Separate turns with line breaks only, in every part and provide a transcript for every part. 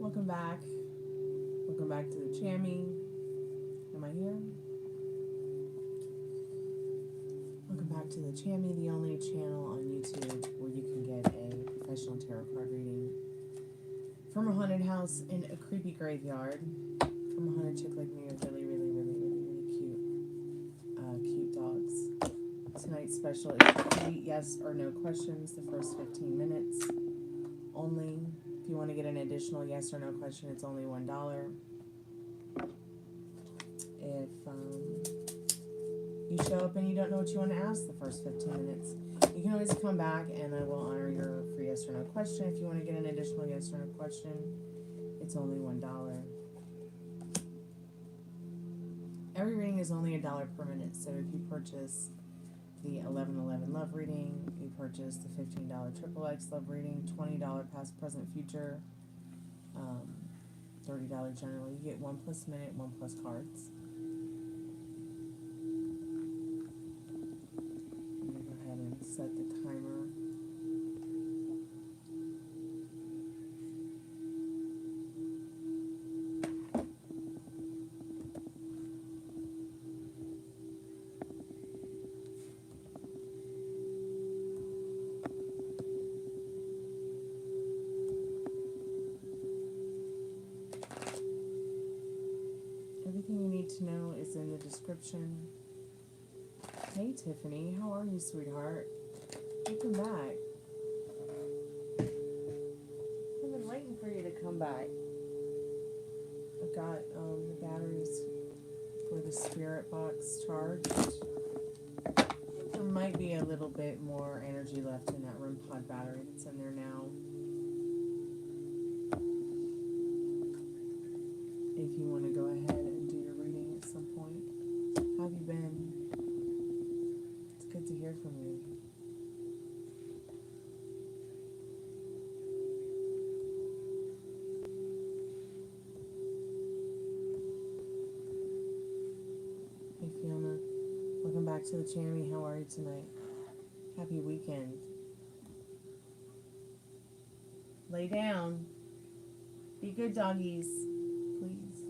Welcome back. Welcome back to the Chammy. Am I here? Welcome back to the Chammy, the only channel on YouTube where you can get a professional tarot card reading from a haunted house in a creepy graveyard from a haunted chick like me with really cute dogs. Tonight's special is 3 yes or no questions, the first 15 minutes only. If you want to get an additional yes or no question, it's only $1. If you show up and you don't know what you want to ask the first 15 minutes, you can always come back and I will honor your free yes or no question. If you want to get an additional yes or no question, it's only $1. Every reading is only $1 per minute, so if you purchase the 1111 love reading, you purchase the $15 triple X love reading, $20 past, present, future, $30 generally. You get 1 plus minute, 1 plus cards. I'm going to go ahead and set the timer. Everything you need to know is in the description. Hey Tiffany, how are you, sweetheart? Welcome back. I've been waiting for you to come back. I've got the batteries for the spirit box charged. There might be a little bit more energy left in that REM pod battery that's in there now. If you want to go ahead and do your reading at some point. How have you been? It's good to hear from you. Hey Fiona, welcome back to the Chammy. How are you tonight? Happy weekend. Lay down. Be good doggies, please.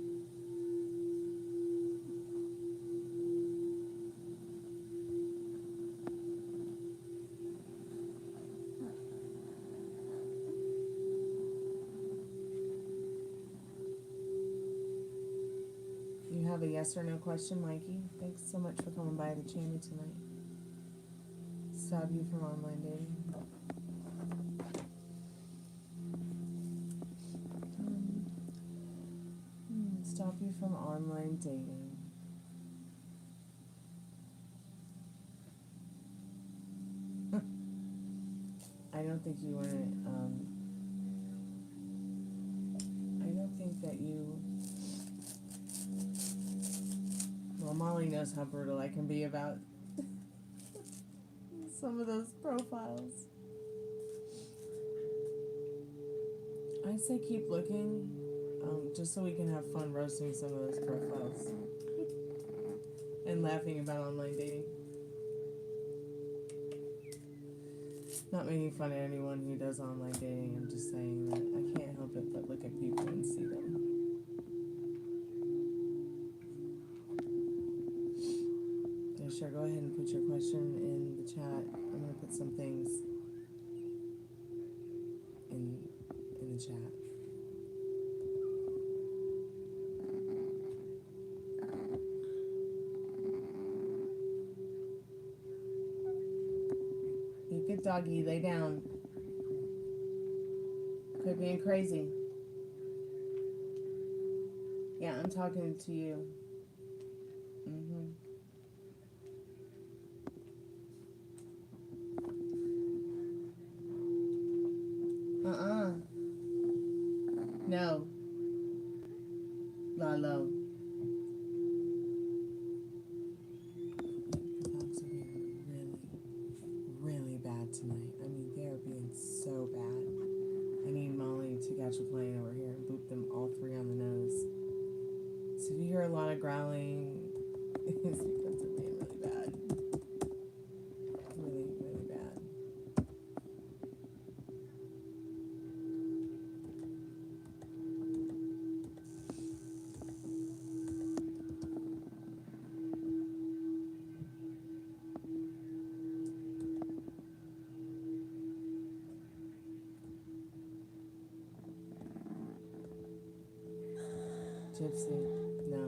Have a yes or no question, Mikey. Thanks so much for coming by the Chammy tonight. Stop you from online dating. Stop you from online dating. I don't think you want to, I don't think that you, well, Molly knows how brutal I can be about some of those profiles. I say keep looking, just so we can have fun roasting some of those profiles and laughing about online dating. Not making fun of anyone who does online dating. I'm just saying that I can't help it but look at people and see them. Sure, go ahead and put your question in the chat. I'm going to put some things in the chat. You good doggy, lay down. Quit being crazy. Yeah, I'm talking to you. No. Lalo. The dogs are being really bad tonight. I mean, they are being so bad. I need Molly to catch a plane over here and boop them all 3 on the nose. So if you hear a lot of growling, it's because they're being really bad. Really bad. Gypsy, no.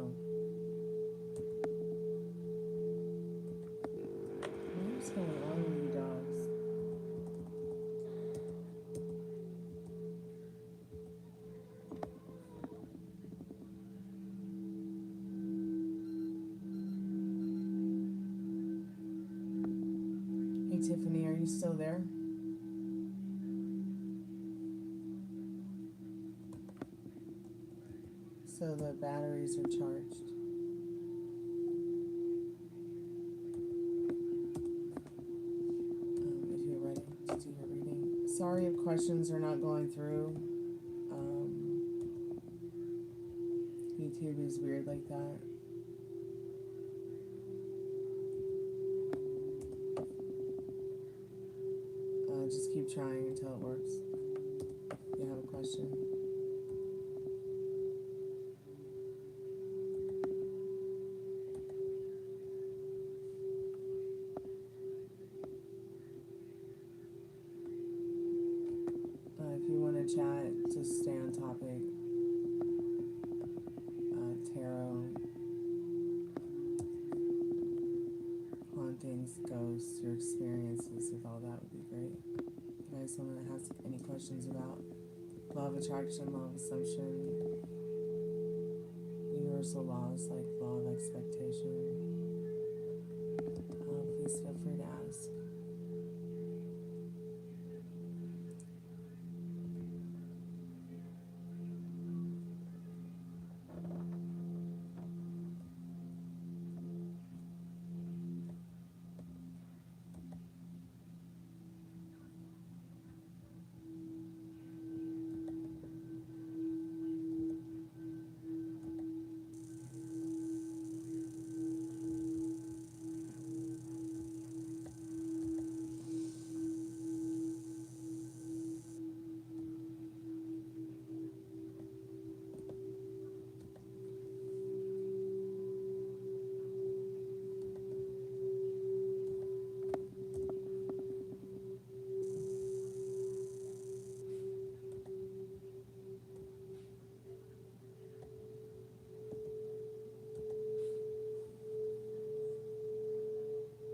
What's going on with you dogs? Hey Tiffany, are you still there? So the batteries are charged. If you're ready to do your reading. Sorry if questions are not going through. YouTube is weird like that. Just keep trying until it works. If you have a question. If you want to chat, just stay on topic. Tarot, hauntings, ghosts, your experiences with all that would be great. If you guys want to ask any questions about law of attraction, law of assumption, universal laws like law of expectation, please feel free to ask.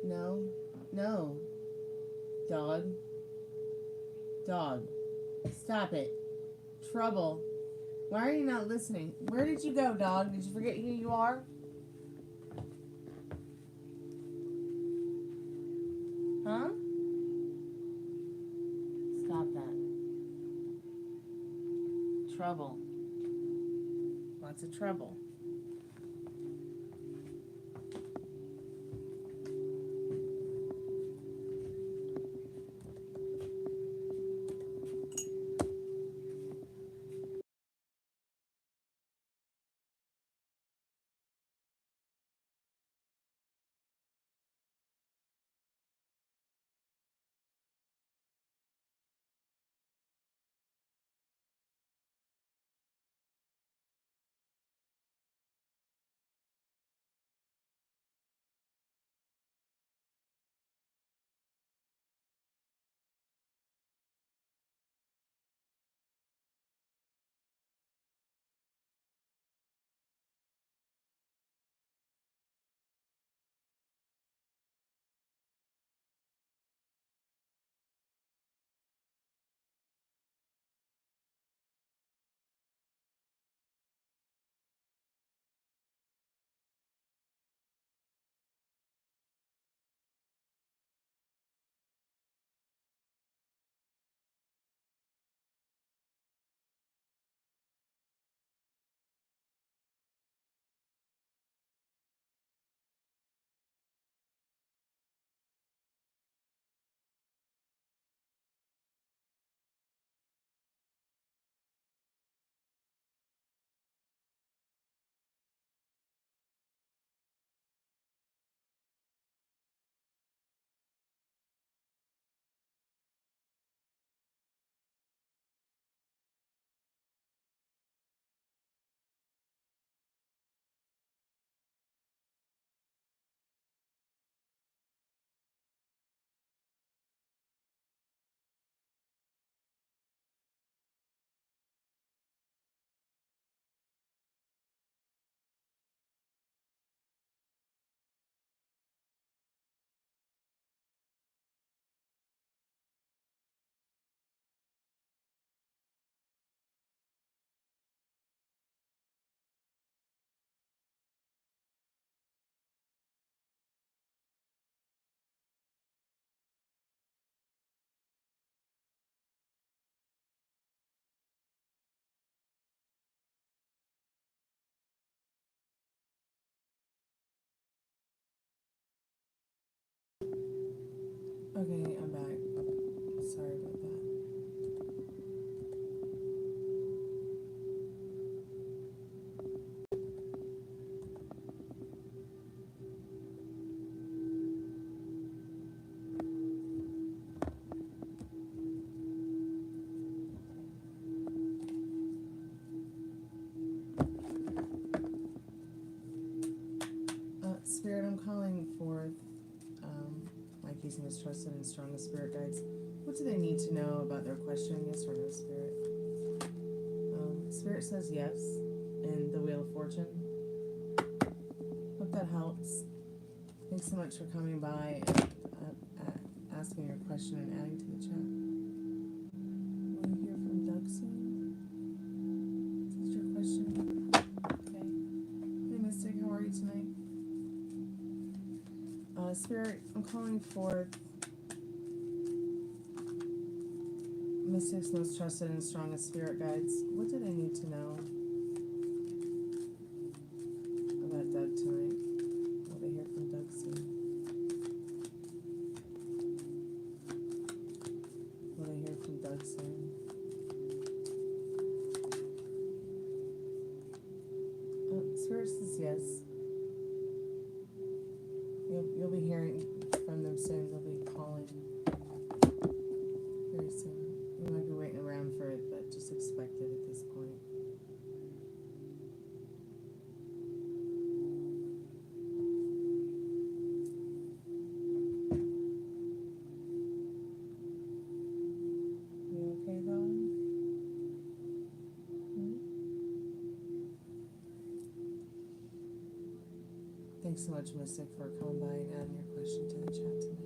No, no. Dog. Dog. Stop it. Trouble. Why are you not listening? Where did you go, dog? Did you forget who you are? Huh? Stop that. Trouble. Lots of trouble. Mystic's most trusted and strongest spirit guides. What do they need to know about their question? Yes or no, Spirit? Spirit says yes in the Wheel of Fortune. Hope that helps. Thanks so much for coming by and asking your question and adding to the chat. Will you hear from Doug soon? Is that your question? Okay. Hey, Mystic, how are you tonight? Spirit, I'm calling for Mystic's most trusted and strongest spirit guides. What do they need to know about Doug tonight? Will they hear from Doug soon? Will they hear from Doug soon? Spirit says yes. You'll be hearing from them soon. They'll be calling very soon. You might be waiting around for it, but just expect it at this point. You okay, though? Thanks so much, Mystic, for coming by and adding your question to the chat tonight.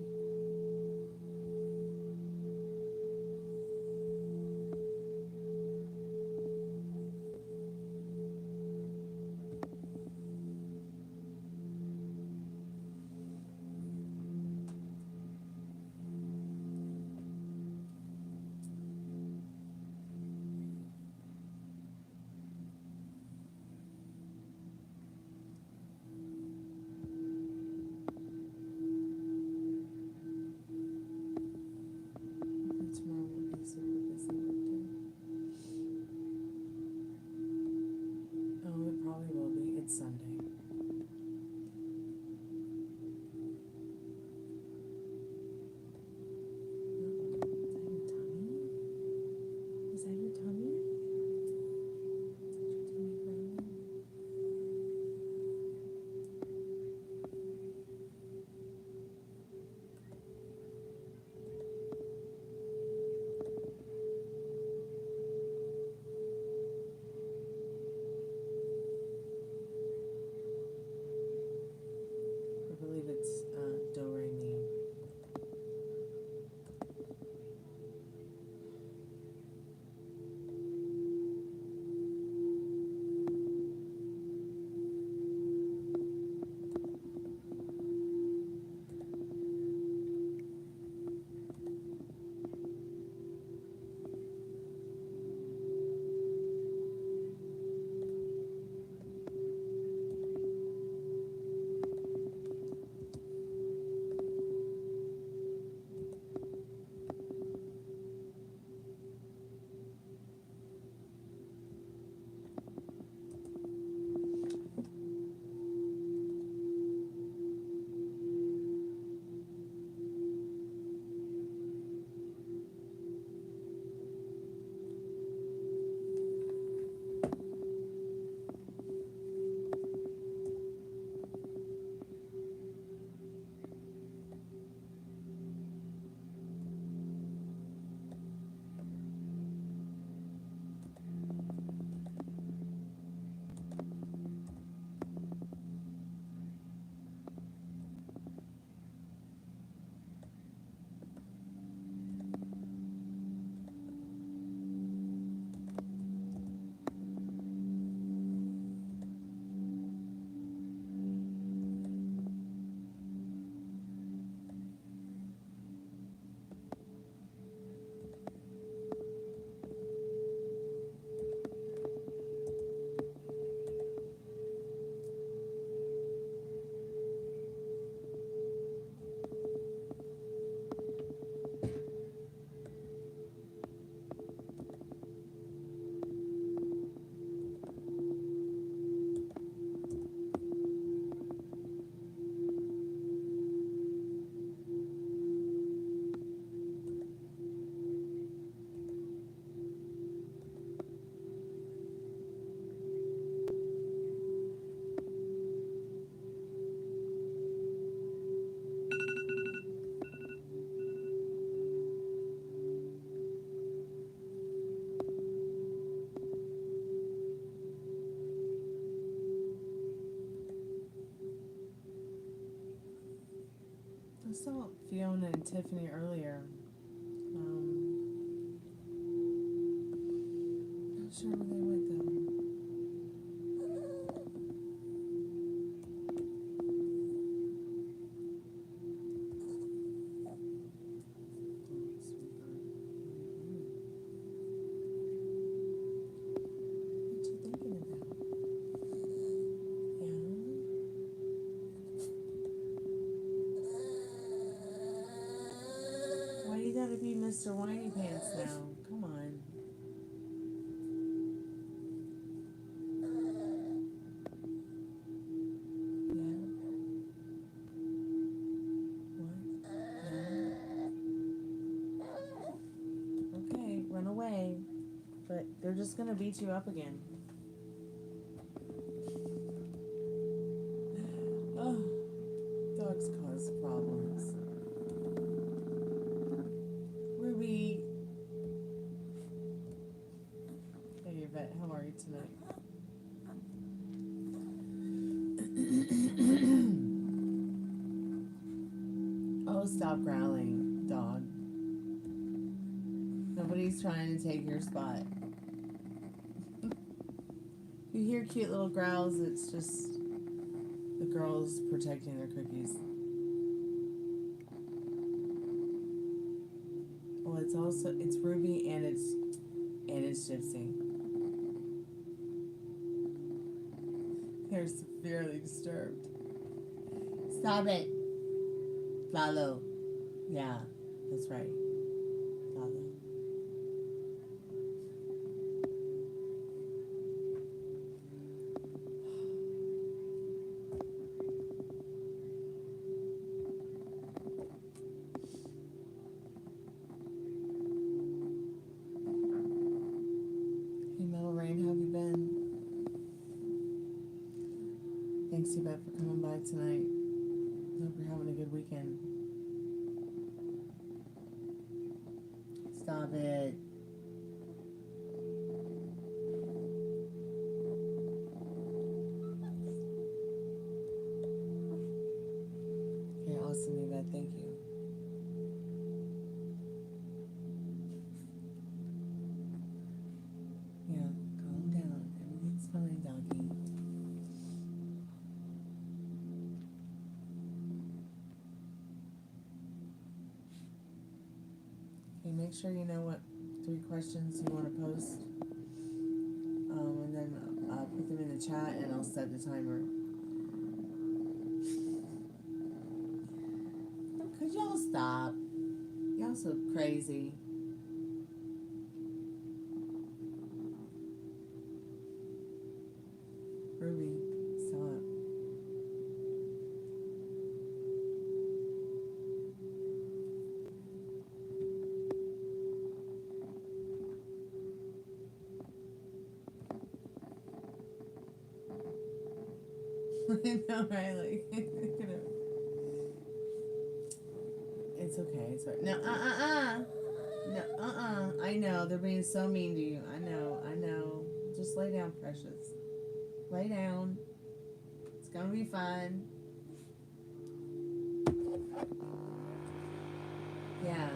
Mona and Tiffany earlier. Not sure where they went though. You gotta be Mr. Whiny Pants now. Come on. Yeah. What? Yeah. Okay, run away. But they're just gonna beat you up again. Oh, dogs cause problems. Ruby. Hey, Yvette, how are you tonight? Oh, stop growling, dog. Nobody's trying to take your spot. You hear cute little growls, it's just the girls protecting their cookies. Well, it's Ruby and it's Gypsy. They're severely disturbed. Stop it. Lalo. Yeah, that's right. Lalo. Thanks, Yvette, for coming by tonight. Hope you're having a good weekend. Stop it. Okay, awesome, Yvette. Thank you. Yeah, calm down. Everything's fine, doggy. Make sure you know what 3 questions you want to post, and then put them in the chat, and I'll set the timer. Could y'all stop? Y'all so crazy. Ruby, stop. I know, right? Like, it's okay. It's right. No, No, I know. They're being so mean to you. I know. Just lay down, precious. Lay down. It's gonna be fun. Yeah,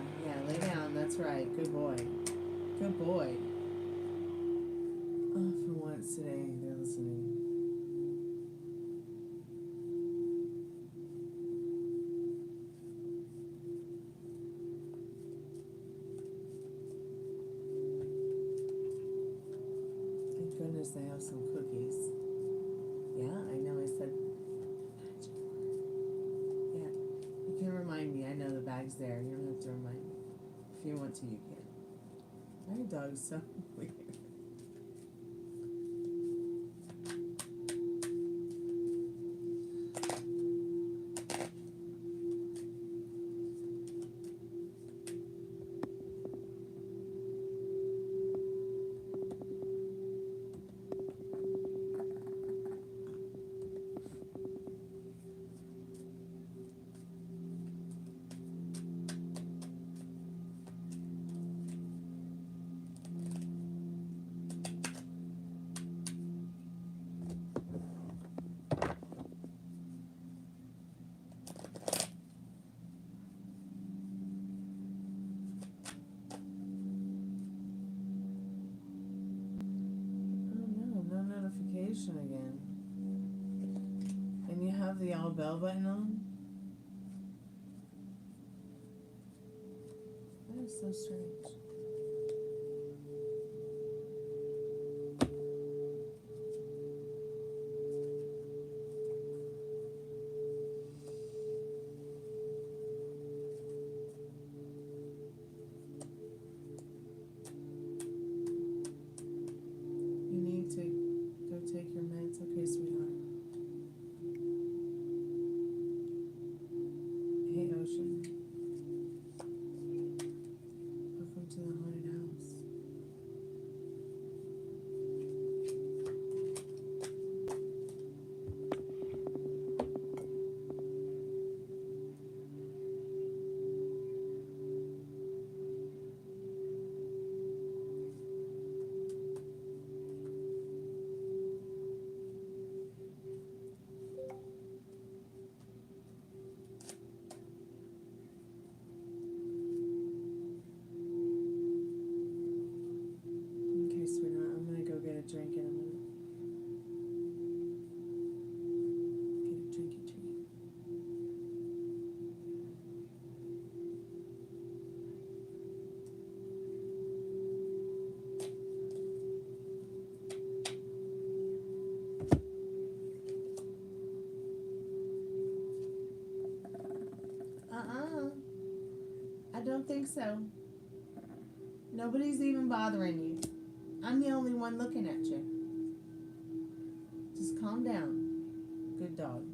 lay down. That's right. Good boy. Good boy. Oh, for once today, they're listening. They have some cookies. Yeah, I know. I said, yeah, you can remind me. I know the bag's there. You don't have to remind me. If you want to, you can. My dog's so weird. solicitation again. And you have the all bell button on? That is so strange. You need to go take your meds. Okay, sweetheart. Hey, Ocean. Welcome to the haunted house. Okay, sweetheart, I'm gonna go get a drink in a minute. Get a drinky treat. I don't think so. Nobody's even bothering you. I'm the only one looking at you. Just calm down. Good dog.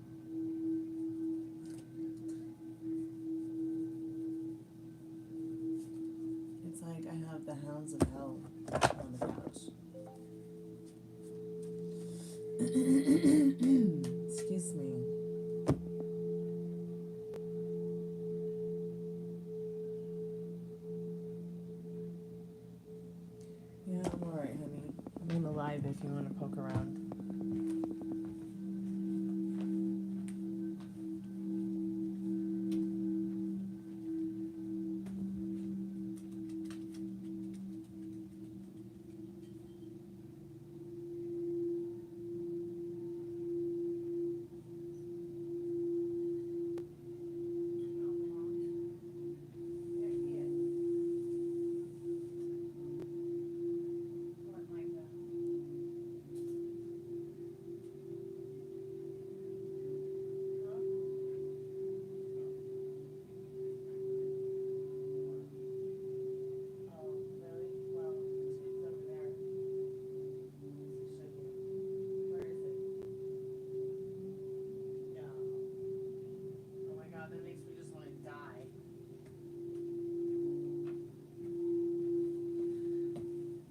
It's like I have the hounds of hell on the couch. Excuse me. Yeah, I'm alright, honey. I'm on the live if you want to poke around.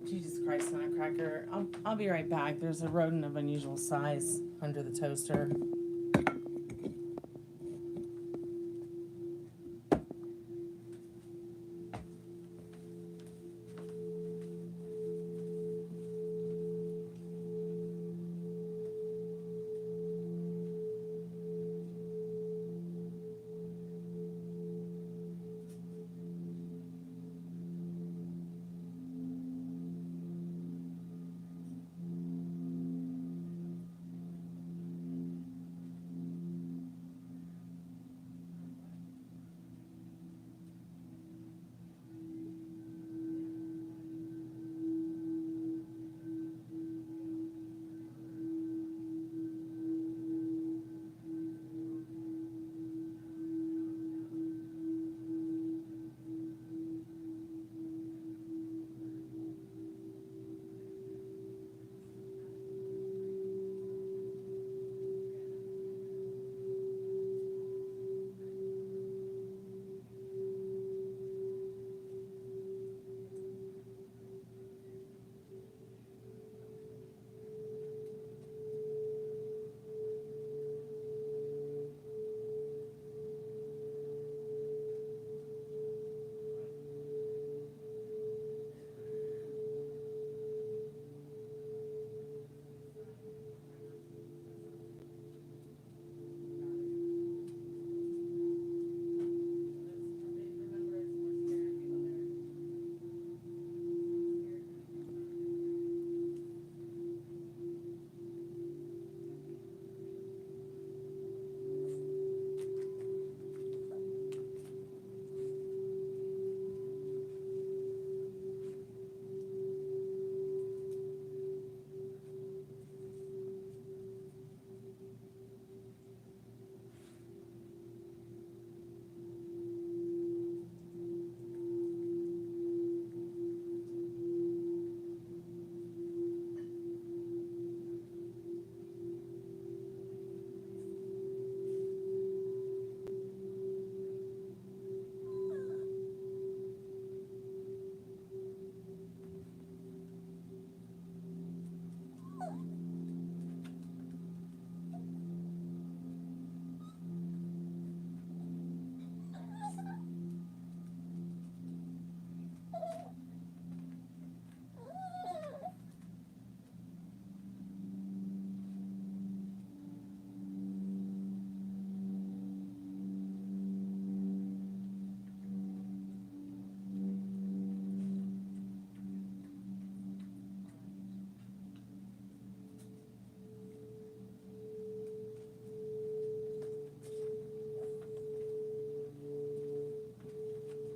Jesus Christ, Nutcracker. I'll be right back. There's a rodent of unusual size under the toaster.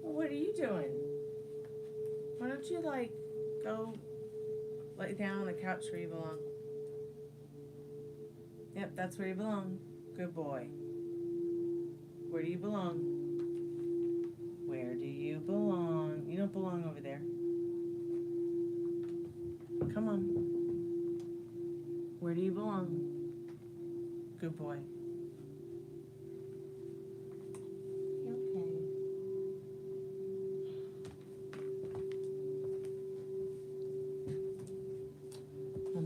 What are you doing? Why don't you, like, go lay down on the couch where you belong? Yep, that's where you belong. Good boy. Where do you belong? Where do you belong? You don't belong over there. Come on. Where do you belong? Good boy.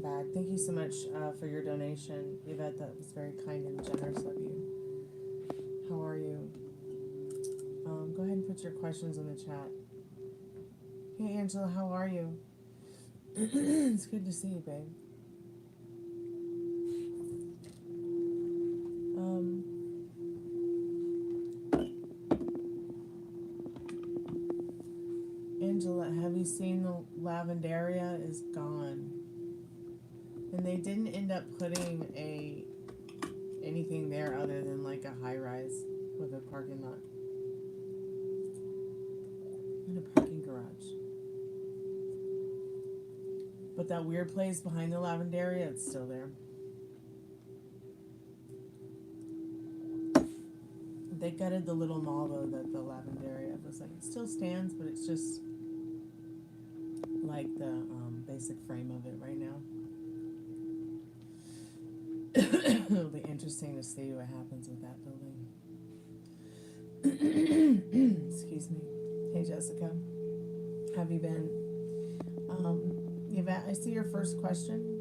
Bad. Thank you so much for your donation, Yvette. That was very kind and generous of you. How are you? Go ahead and put your questions in the chat. Hey, Angela, how are you? It's good to see you, babe. Angela, have you seen the Lavendaria is gone? And they didn't end up putting anything there other than like a high rise with a parking lot and a parking garage. But that weird place behind the Lavendaria, it's still there. They gutted the little mall though that the Lavendaria was like. It still stands, but it's just like the basic frame of it right now. It'll be interesting to see what happens with that building. Excuse me. Hey, Jessica. Have you been? Yvette, I see your first question.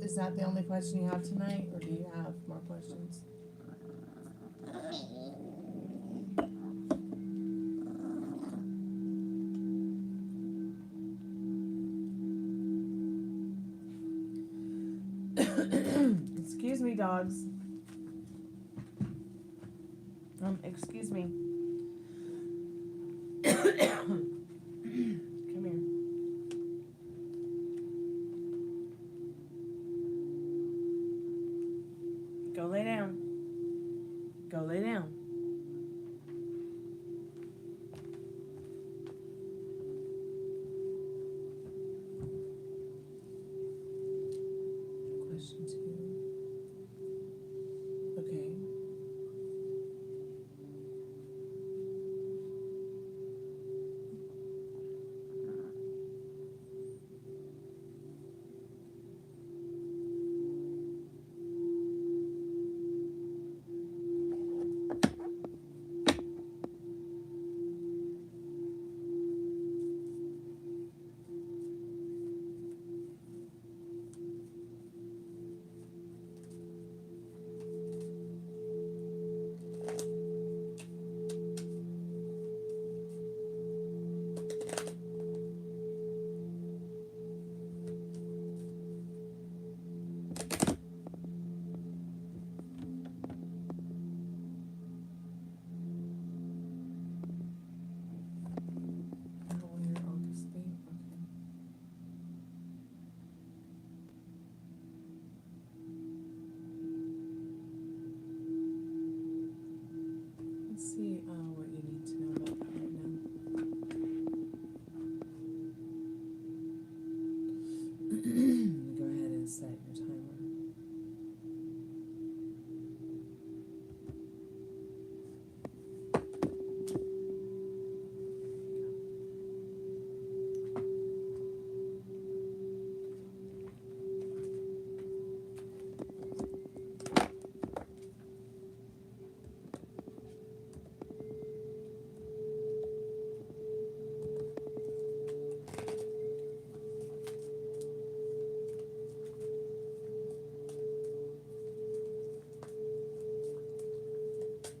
Is that the only question you have tonight, or do you have more questions? Excuse me, dogs. Excuse me. Come here. Go lay down. Go lay down. Question 2. Okay.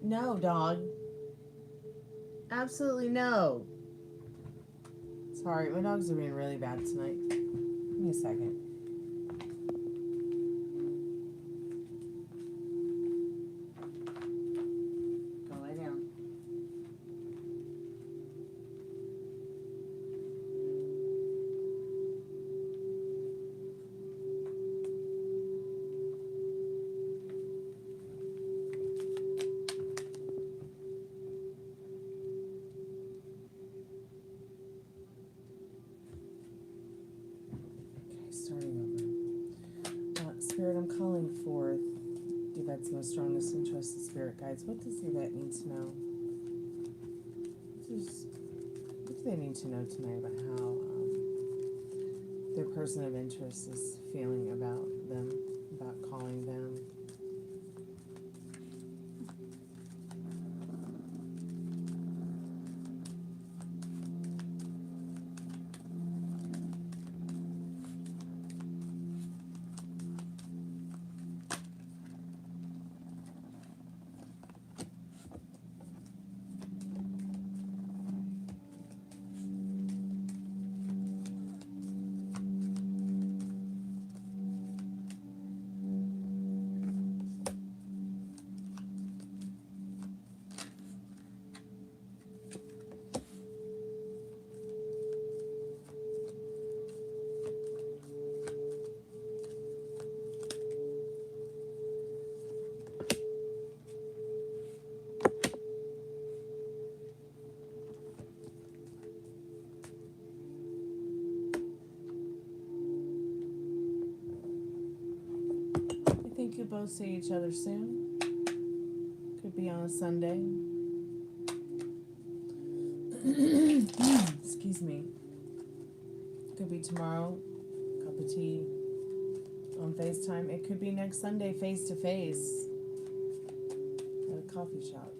No, dog. Absolutely no. Sorry, my dogs are being really bad tonight. Give me a second. Go lay down. Starting over. Spirit, I'm calling forth Yvette's most strongest and trusted spirit guides. What does Yvette need to know? What do they need to know tonight about how their person of interest is feeling about them, about calling them? Could both see each other soon. Could be on a Sunday. Excuse me. Could be tomorrow. Cup of tea on FaceTime. It could be next Sunday face to face at a coffee shop.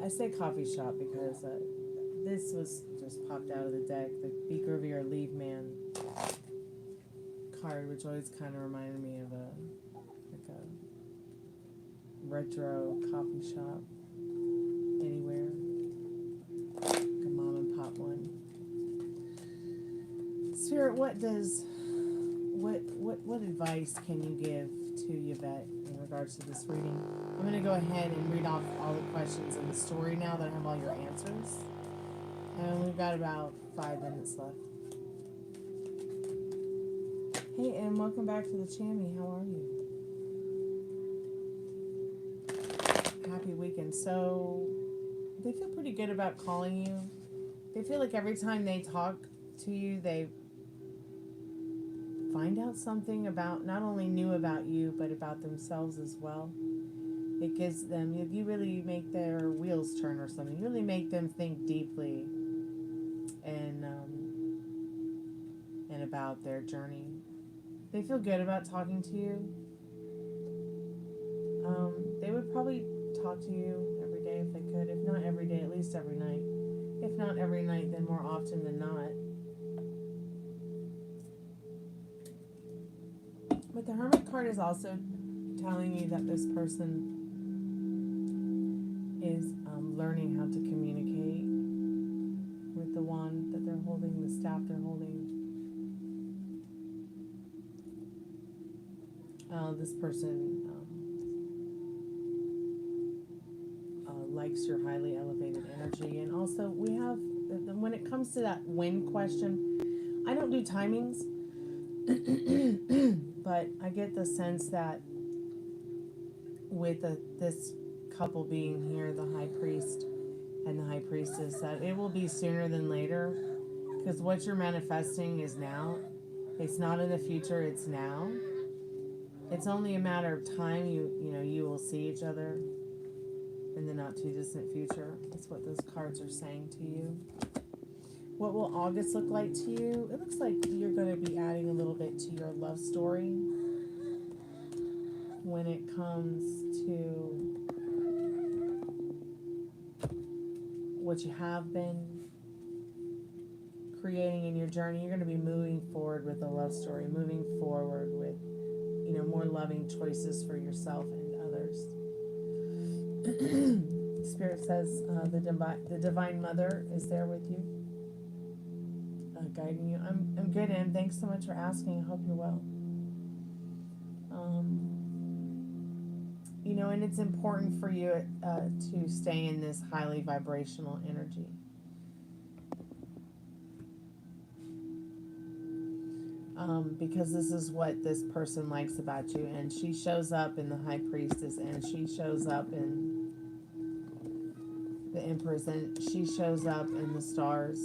I say coffee shop because this was just popped out of the deck. The Be Groovy or Leave Man card, which always kind of reminded me of a retro coffee shop anywhere, like a mom and pop one. Spirit, what advice can you give to Yvette in regards to this reading? I'm going to go ahead and read off all the questions in the story now that I have all your answers, and we've got about 5 minutes left. Hey, and welcome back to the Chammy. How are you? Happy weekend. So, they feel pretty good about calling you. They feel like every time they talk to you, they find out something about, not only new about you, but about themselves as well. It gives them, if you really make their wheels turn or something, you really make them think deeply and about their journey. They feel good about talking to you. They would probably talk to you every day if they could. If not every day, at least every night. If not every night, then more often than not. But the Hermit card is also telling you that this person is learning how to communicate with the wand that they're holding, the staff they're holding. This person likes your highly elevated energy. And also, we have, when it comes to that when question, I don't do timings, but I get the sense that with this couple being here, the High Priest and the High Priestess, that it will be sooner than later, because what you're manifesting is now. It's not in the future, it's now. It's only a matter of time. You will see each other in the not too distant future. That's what those cards are saying to you. What will August look like to you? It looks like you're going to be adding a little bit to your love story when it comes to what you have been creating in your journey. You're going to be moving forward with a love story, moving forward with more loving choices for yourself and others. Spirit says the Divine Mother is there with you, guiding you. I'm good, and thanks so much for asking. I hope you're well. And it's important for you to stay in this highly vibrational energy. Because this is what this person likes about you. And she shows up in the High Priestess, and she shows up in the Empress, and she shows up in the Stars,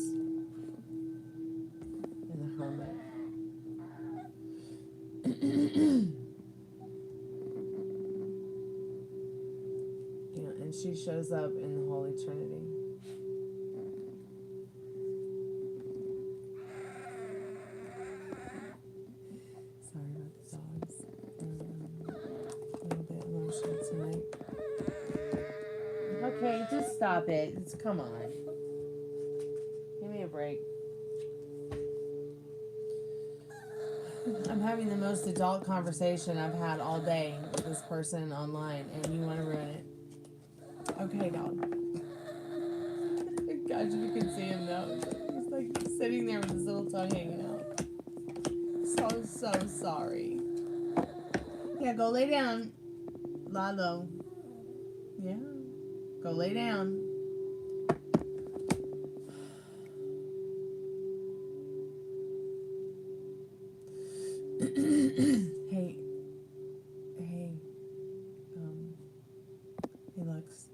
in the Hermit. And she shows up in the Holy Trinity. Sorry about the dogs. A little bit emotional tonight. Okay, just stop it. Come on. Give me a break. I'm having the most adult conversation I've had all day with this person online, and you want to ruin it. Okay, dog. God, you can see him now. He's like sitting there with his little tongue hanging out. So sorry. Yeah, go lay down, Lalo. Yeah, go lay down. Hey, Lux.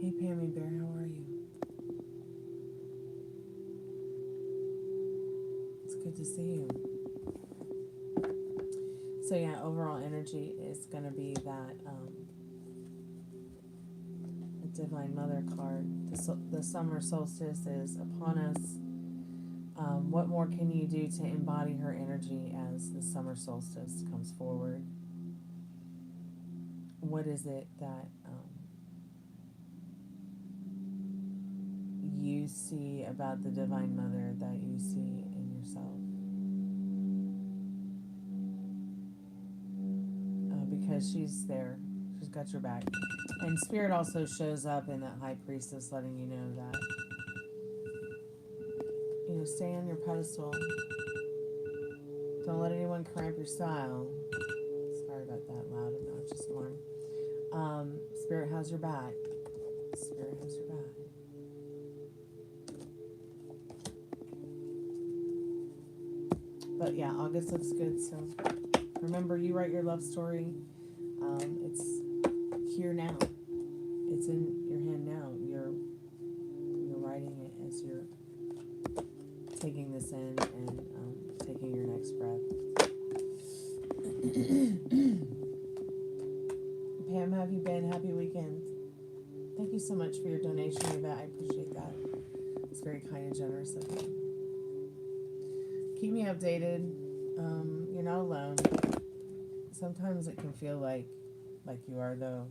Hey, Pammy Bear, how are you? It's good to see you. So yeah, overall energy is going to be that the Divine Mother card. The summer solstice is upon us. What more can you do to embody her energy as the summer solstice comes forward? What is it that you see about the Divine Mother that you see in yourself? Because she's there. She's got your back. And Spirit also shows up in that High Priestess, letting you know that, stay on your pedestal. Don't let anyone cramp your style. Sorry about that loud obnoxious storm. Spirit has your back. Spirit has your back. But yeah, August looks good. So remember, you write your love story. It's here now. It's in your hand now. You're writing it as you're taking this in and taking your next breath. Pam, how have you been? Happy weekend. Thank you so much for your donation, Yvette. I appreciate that. It's very kind and generous of you. Keep me updated. You're not alone. Sometimes it can feel like you are, though,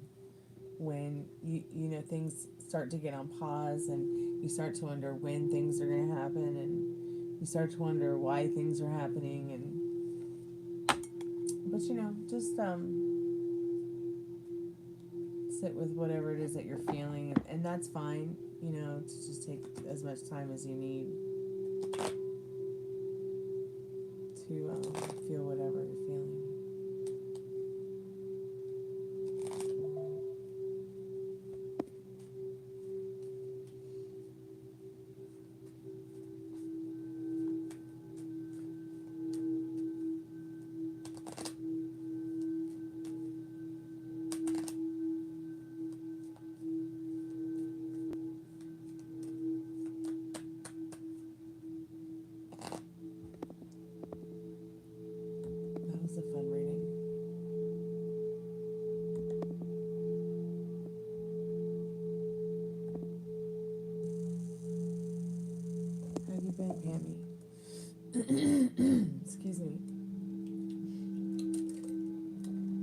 when you know things start to get on pause and you start to wonder when things are going to happen, and you start to wonder why things are happening, but just sit with whatever it is that you're feeling, and that's fine, to just take as much time as you need to feel whatever you're feeling. A fun reading. How you been, Pammy? Excuse me.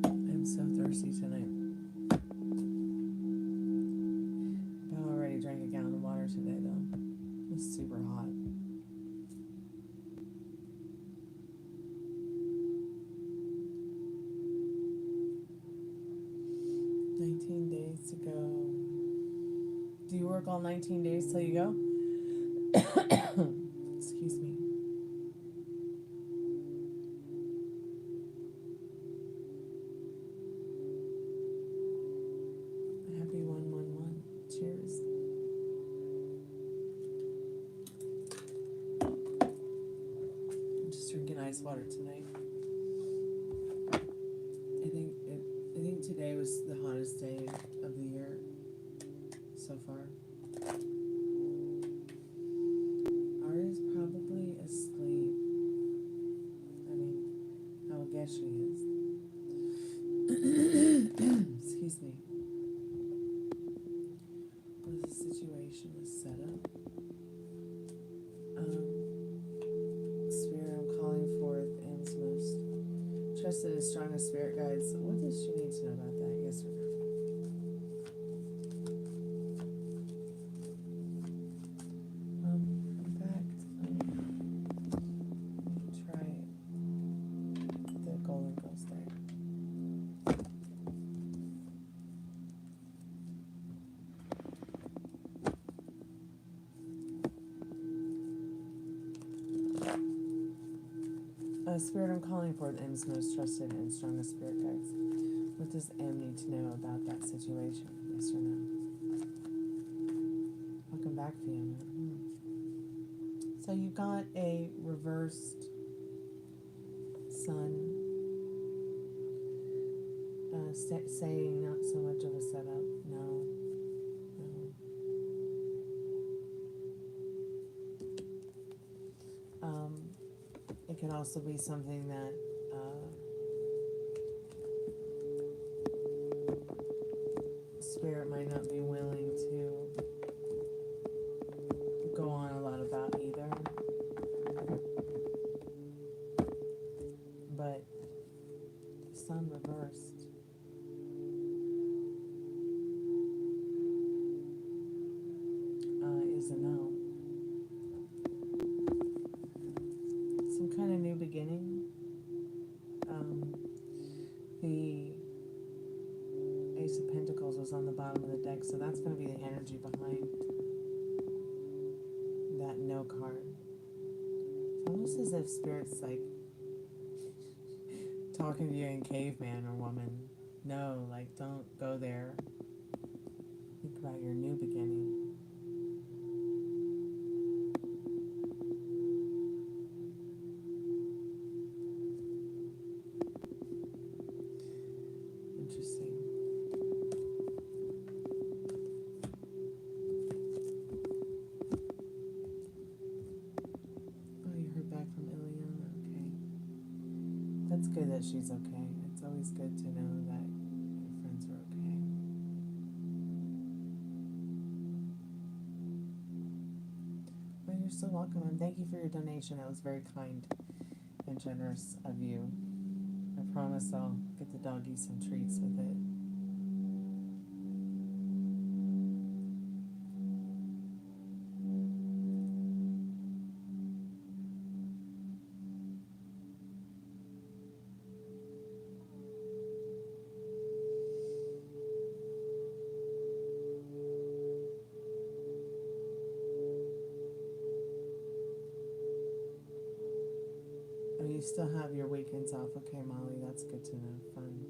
I'm so thirsty tonight. to go. Do you work all 19 days till you go? Excuse me. Happy 111. Cheers. I'm just drinking ice water tonight. I think today was the hottest day of the year so far. Ari's probably asleep. I mean, I would guess she is. Excuse me. Was the situation was set up? Spirit, I'm calling forth M's most trusted and strongest spirit guides. What does she need to know about that? Yes or no? In fact, try the golden ghost deck. Spirit, I'm calling forth M's most trusted and strongest spirit guides. What does M need to know about that situation? Yes or no? Welcome back, Fiona. So you got a reversed sun, saying not so much of a setup. No. It could also be something that Spirit might not be willing to go on a lot about either. But the sun reversed. Is a no. Some kind of new beginning. The Ace of Pentacles was on the bottom of the deck, so that's going to be the energy behind that no card. It's almost as if Spirit's like talking to you in caveman or woman. No, like, don't go there. Think about your new beginning. Interesting. Oh, you heard back from Ileana? Okay. That's good that she's okay. It's always good to know that your friends are okay. Well, you're so welcome, and thank you for your donation. That was very kind and generous of you. I promise I'll get the doggy some treats with it. Oh, you still have your weekends off. Okay, Molly, that's good to know. Fun.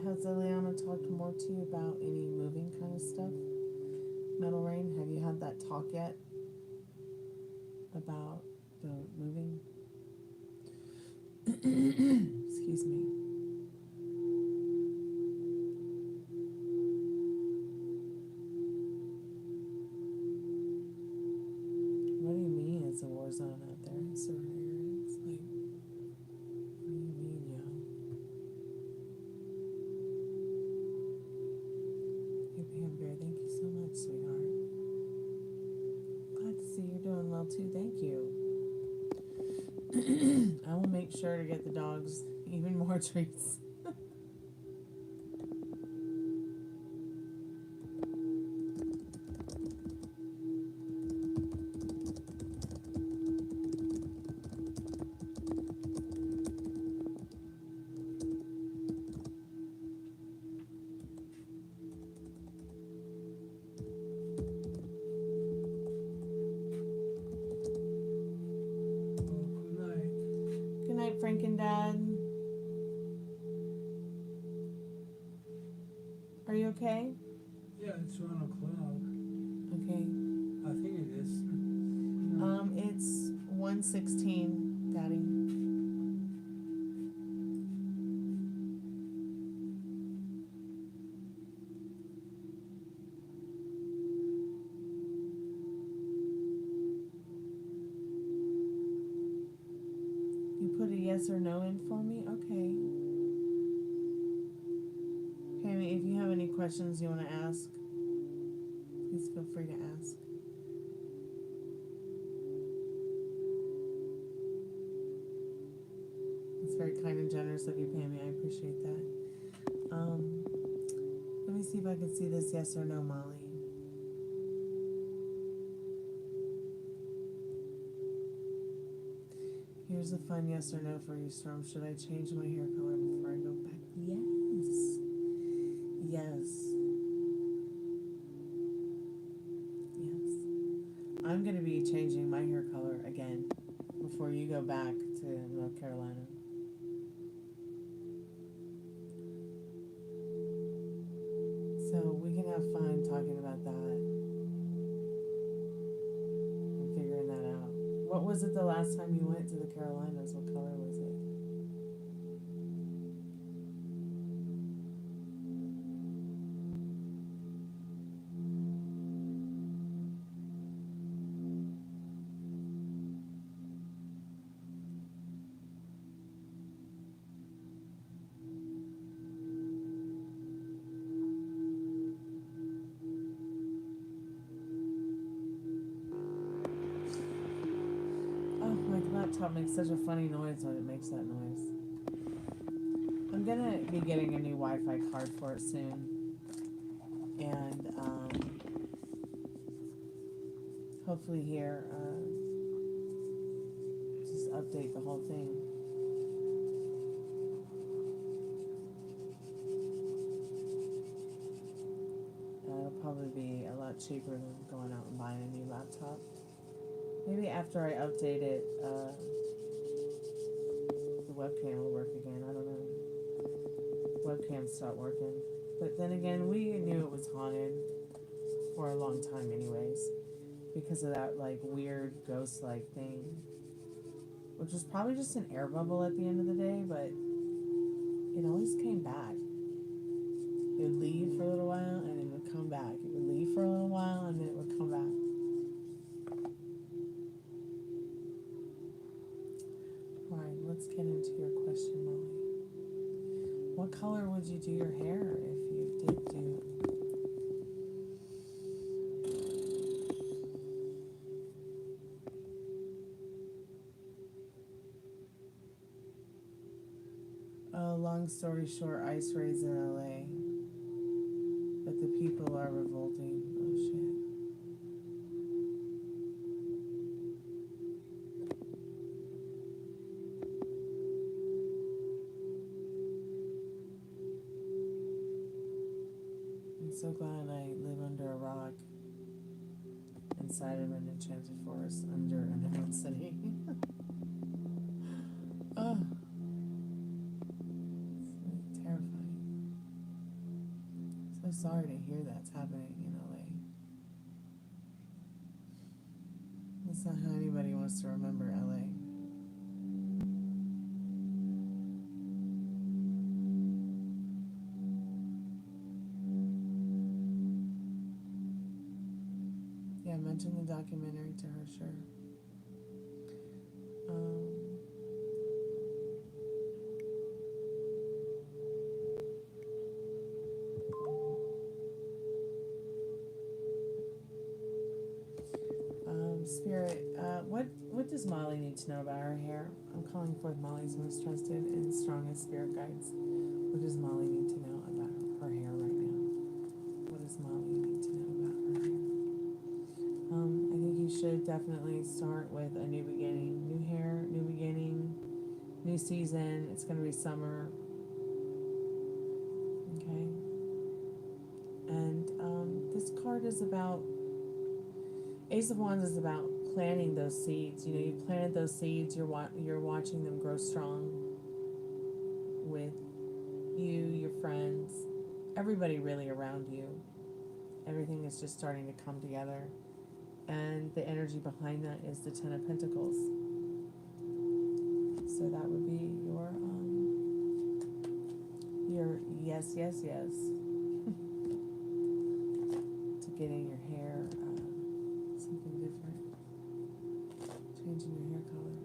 Has Ileana talked more to you about any moving kind of stuff? Metal Rain, have you had that talk yet about the moving? Excuse me. What do you mean it's a war zone out there in certain areas? Like, what do you mean, yo? make sure to get the dogs even more treats. Good night, Frank and Dad. Are you okay?
Yeah, it's 1 o'clock.
Okay.
I think it is.
It's 1:16, Daddy. You put a yes or no in for me? Okay. Pammy, if you have any questions you want to ask, please feel free to ask. It's very kind and generous of you, Pammy. I appreciate that. Let me see if I can see this yes or no, Molly. Here's a fun yes or no for you, Storm. Should I change my hair color before I go back? Yes. Yes. Yes. I'm going to be changing my hair color again before you go back to North Carolina. So we can have fun talking about that and figuring that out. What was it the last time you went to the Carolinas? What color was it? Laptop makes such a funny noise when it makes that noise. I'm gonna be getting a new Wi-Fi card for it soon, and hopefully here just update the whole thing. It'll probably be a lot cheaper than going out and buying a new laptop. Maybe after I update it, the webcam will work again. I don't know. Webcam stopped working. But then again, we knew it was haunted for a long time anyways, because of that like weird ghost-like thing, which was probably just an air bubble at the end of the day, but it always came back. It would leave for a little while and then it would come back. It would leave for a little while and then it would come back. Alright, let's get into your question, Molly. What color would you do your hair if you did do? Oh, long story short, ice raids in LA. But the people are revolting. Oh shit. I'm so glad I live under a rock inside of an enchanted forest under an emerald city. Oh, it's terrifying. So sorry to hear that's happening in LA. That's not how anybody wants to remember LA. Yeah, mention the documentary to her, sure. Spirit, what does Molly need to know about her hair? I'm calling forth Molly's most trusted and strongest spirit guides. What does Molly need to know about her hair right now? What does Molly need to know about her hair? I think you should definitely start with a new beginning. New hair, new beginning, new season. It's going to be summer. Okay. And this card is about, Ace of Wands is about planting those seeds. You know, you planted those seeds. You're watching them grow strong with you, your friends, everybody really around you. Everything is just starting to come together. And the energy behind that is the Ten of Pentacles. So that would be your yes, yes, yes to getting your hair something different, changing your hair color.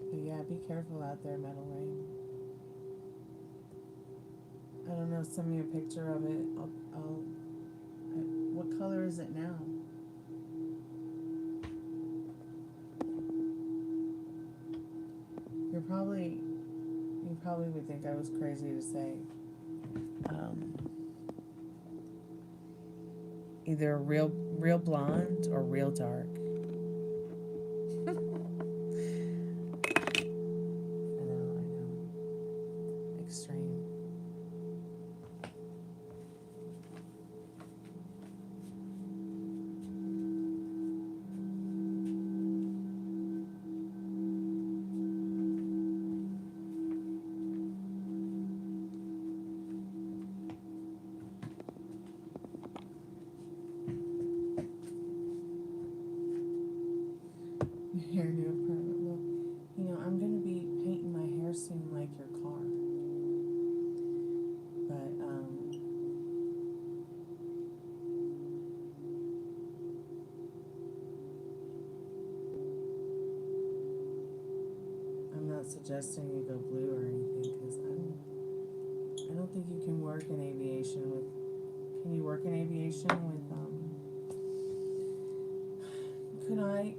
But yeah, be careful out there, Metal Rain. I don't know, send me a picture of it. What color is it now? You probably would think I was crazy to say either real blonde or real dark. I know. Extreme. Hair new apartment. Well, you know, I'm gonna be painting my hair soon like your car. But I'm not suggesting you go blue or anything, because I don't think you can work in aviation with. Can you work in aviation with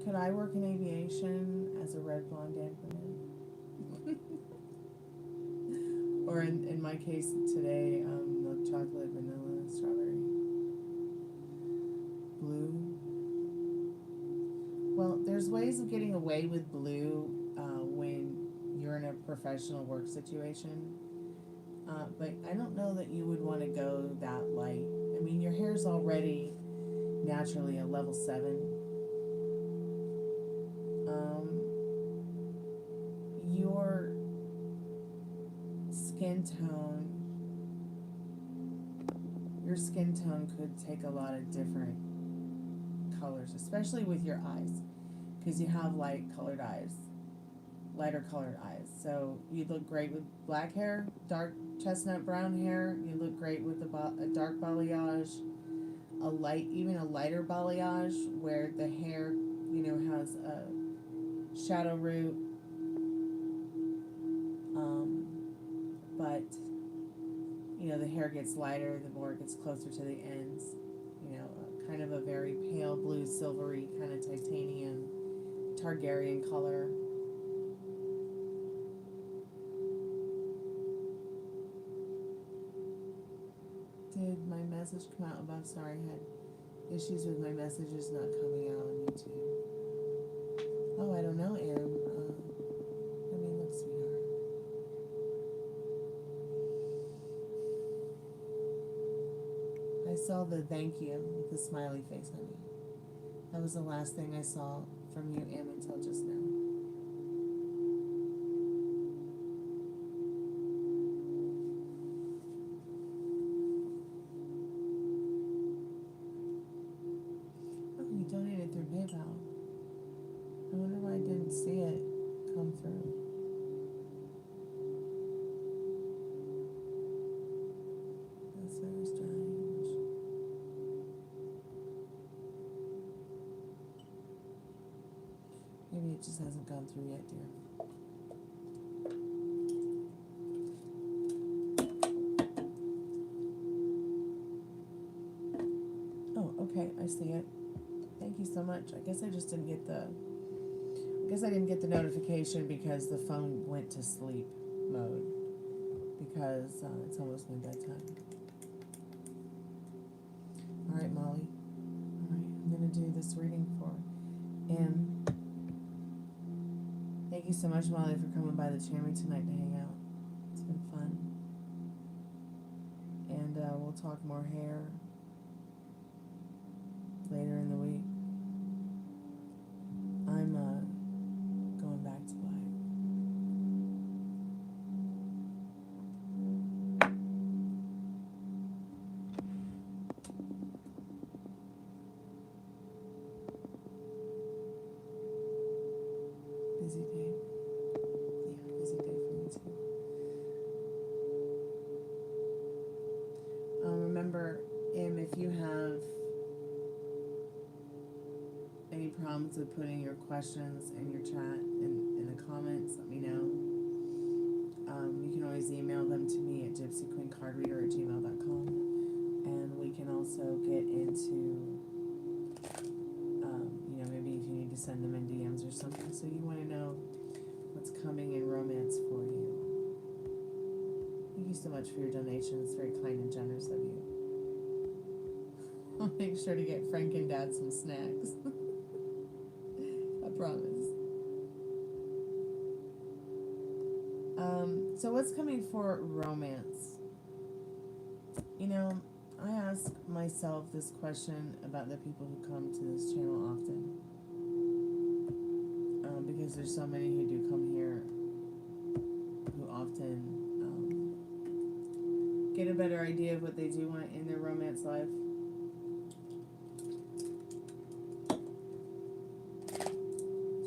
Could I work in aviation as a red blonde Anchorman? Or in my case today, milk chocolate, vanilla, strawberry. Blue. Well, there's ways of getting away with blue when you're in a professional work situation. But I don't know that you would want to go that light. I mean, your hair's already naturally a level 7. Your skin tone could take a lot of different colors, especially with your eyes, because you have lighter colored eyes. So you look great with black hair, dark chestnut brown hair. You look great with a dark balayage, even a lighter balayage where the hair, you know, has a shadow root. But you know, the hair gets lighter the more it gets closer to the ends. You know, kind of a very pale blue, silvery, kind of titanium, Targaryen color. Did my message come out above? Sorry, I had issues with my messages not coming out on YouTube. Oh, I don't know, Aaron. Let me look, sweetheart. I saw the thank you with the smiley face, honey. That was the last thing I saw from you, Em, until just now. Oh, you donated through PayPal. I wonder why I didn't see it come through. That's very strange. Maybe it just hasn't gone through yet, dear. Okay, I see it. Thank you so much. I guess I just didn't get the. I guess I didn't get the notification because the phone went to sleep mode. Because it's almost my bedtime. All right, Molly. All right, I'm gonna do this reading for M. Thank you so much, Molly, for coming by the Chamber tonight to hang out. It's been fun. And we'll talk more hair later in the week. I'm going back to black. Busy day. Yeah, busy day for me too. Remember, if you have any problems with putting your questions in your chat in the comments, let me know. You can always email them to me at gypsyqueencardreader@gmail.com, and we can also get into maybe if you need to send them in DMs or something, so you want to know what's coming in romance for you. Thank you so much for your donation. It's very kind and generous of you. I'll make sure to get Frank and Dad some snacks. I promise. So what's coming for romance? I ask myself this question about the people who come to this channel often. Because there's so many who do come here who often get a better idea of what they do want in their romance life.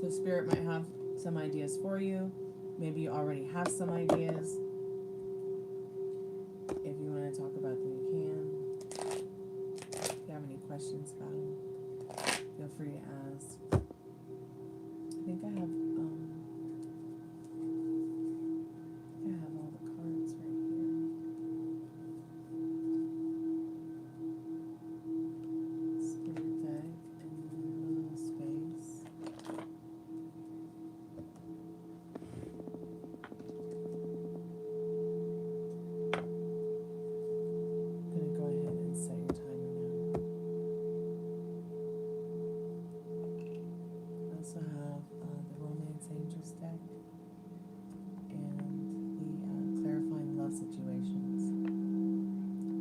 So Spirit might have some ideas for you. Maybe you already have some ideas. If you want to talk about them, you can. If you have any questions about them, feel free to ask. I think I have all the cards right here. Spirit deck and liminal space. I'm gonna go ahead and set your timer now. I also have the Romance Angels deck and the Clarifying Love Situations.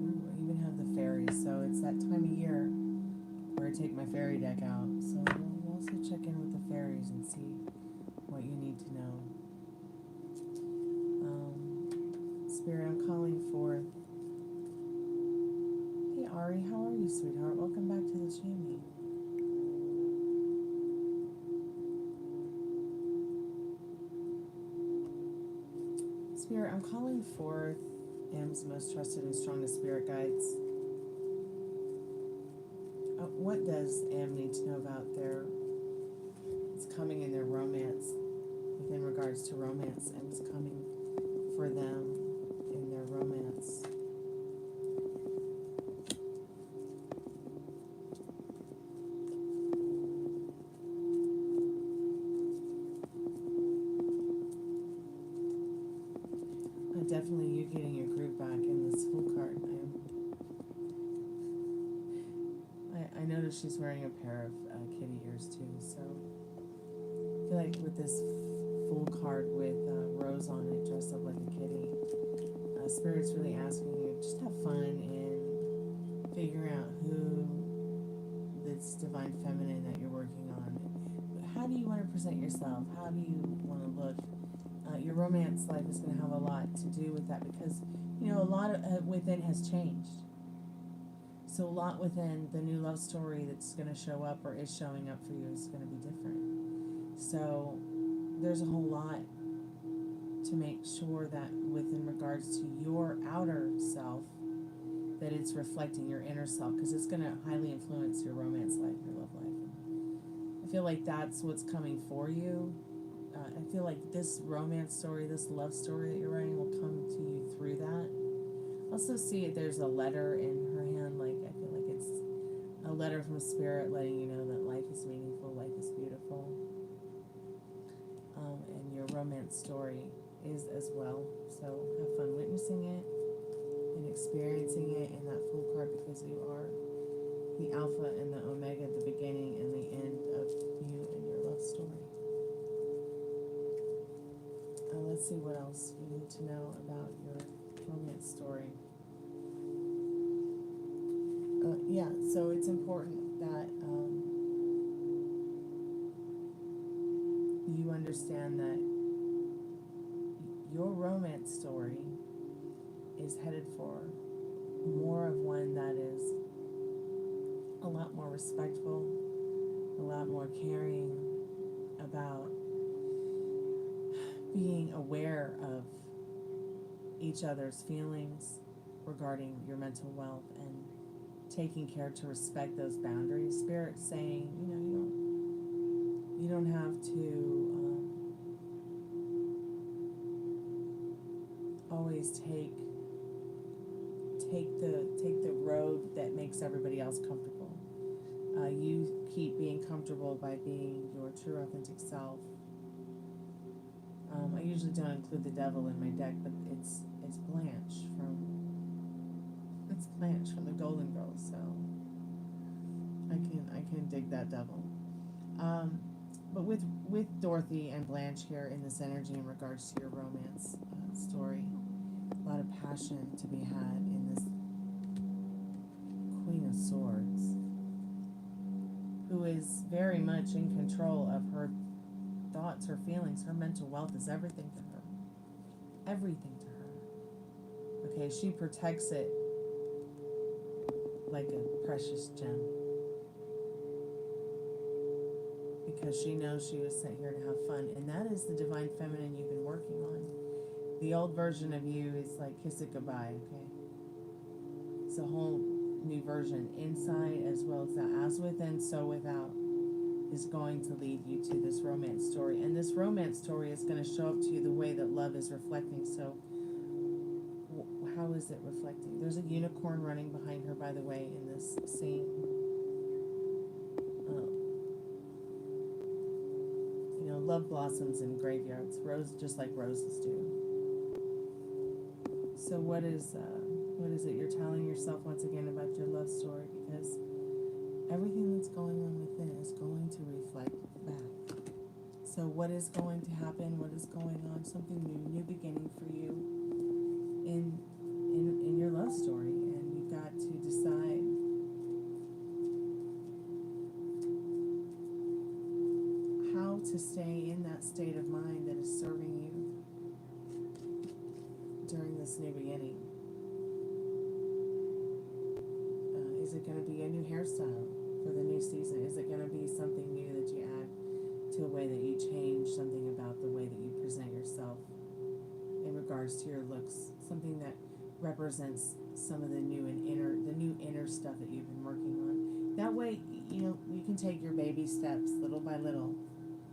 Ooh, I even have the fairies, so it's that time of year where I take my fairy deck out. So we'll also check in with the fairies and see what you need to know. Spirit, I'm calling forth. Hey Ari, how are you, sweetheart? Welcome back to the channel. Spirit, I'm calling forth M's most trusted and strongest spirit guides. What does M need to know about what's coming in their romance, within regards to romance, and what's coming for them in their romance? Definitely you getting your groove back in this Fool card. I noticed she's wearing a pair of kitty ears too, so I feel like with this Fool card with Rose on it, dressed up like a kitty, Spirit's really asking you just have fun and figure out who this divine feminine that you're working on. How do you want to present yourself? How do you want to look? Your romance life is going to have a lot to do with that because, a lot of within has changed. So a lot within the new love story that's going to show up or is showing up for you is going to be different. So there's a whole lot to make sure that within regards to your outer self, that it's reflecting your inner self because it's going to highly influence your romance life, your love life. I feel like that's what's coming for you. I feel like this romance story, this love story that you're writing will come to you through that. Also see there's a letter in her hand, like I feel like it's a a letter from Spirit letting you know that life is meaningful, life is beautiful. And your romance story is as well. So have fun witnessing it and experiencing it in that Fool card, because you are the Alpha and the Omega, the beginning and the end of you and your love story. Let's see what else you need to know about your romance story. Yeah, so it's important that you understand that your romance story is headed for more of one that is a lot more respectful, a lot more caring about being aware of each other's feelings regarding your mental wealth and taking care to respect those boundaries. Spirit's saying, you don't have to always take the road that makes everybody else comfortable. You keep being comfortable by being your true authentic self. I usually don't include the devil in my deck, but it's Blanche from the Golden Girls, so I can dig that devil. But with Dorothy and Blanche here in this energy in regards to your romance story, a lot of passion to be had in this Queen of Swords, who is very much in control of her thoughts, her feelings. Her mental wealth is everything to her. Everything to her. Okay, she protects it like a precious gem, because she knows she was sent here to have fun, and that is the divine feminine you've been working on. The old version of you is like, kiss it goodbye, okay? It's a whole new version, inside as well as out. As within, so without, is going to lead you to this romance story. And this romance story is going to show up to you the way that love is reflecting. So how is it reflecting? There's a unicorn running behind her, by the way, in this scene. Love blossoms in graveyards, just like roses do. So what is it you're telling yourself once again about your love story? Because everything that's going on within is going to reflect back. So what is going to happen? What is going on? Something new beginning for you in your love story, and you've got to decide how to stay in that state of mind that is serving you during this new beginning. Is it going to be a new hairstyle for the new season? Is it going to be something new that you add to a way that you change something about the way that you present yourself in regards to your looks? Something that represents some of the new inner stuff that you've been working on. That way, you can take your baby steps little by little.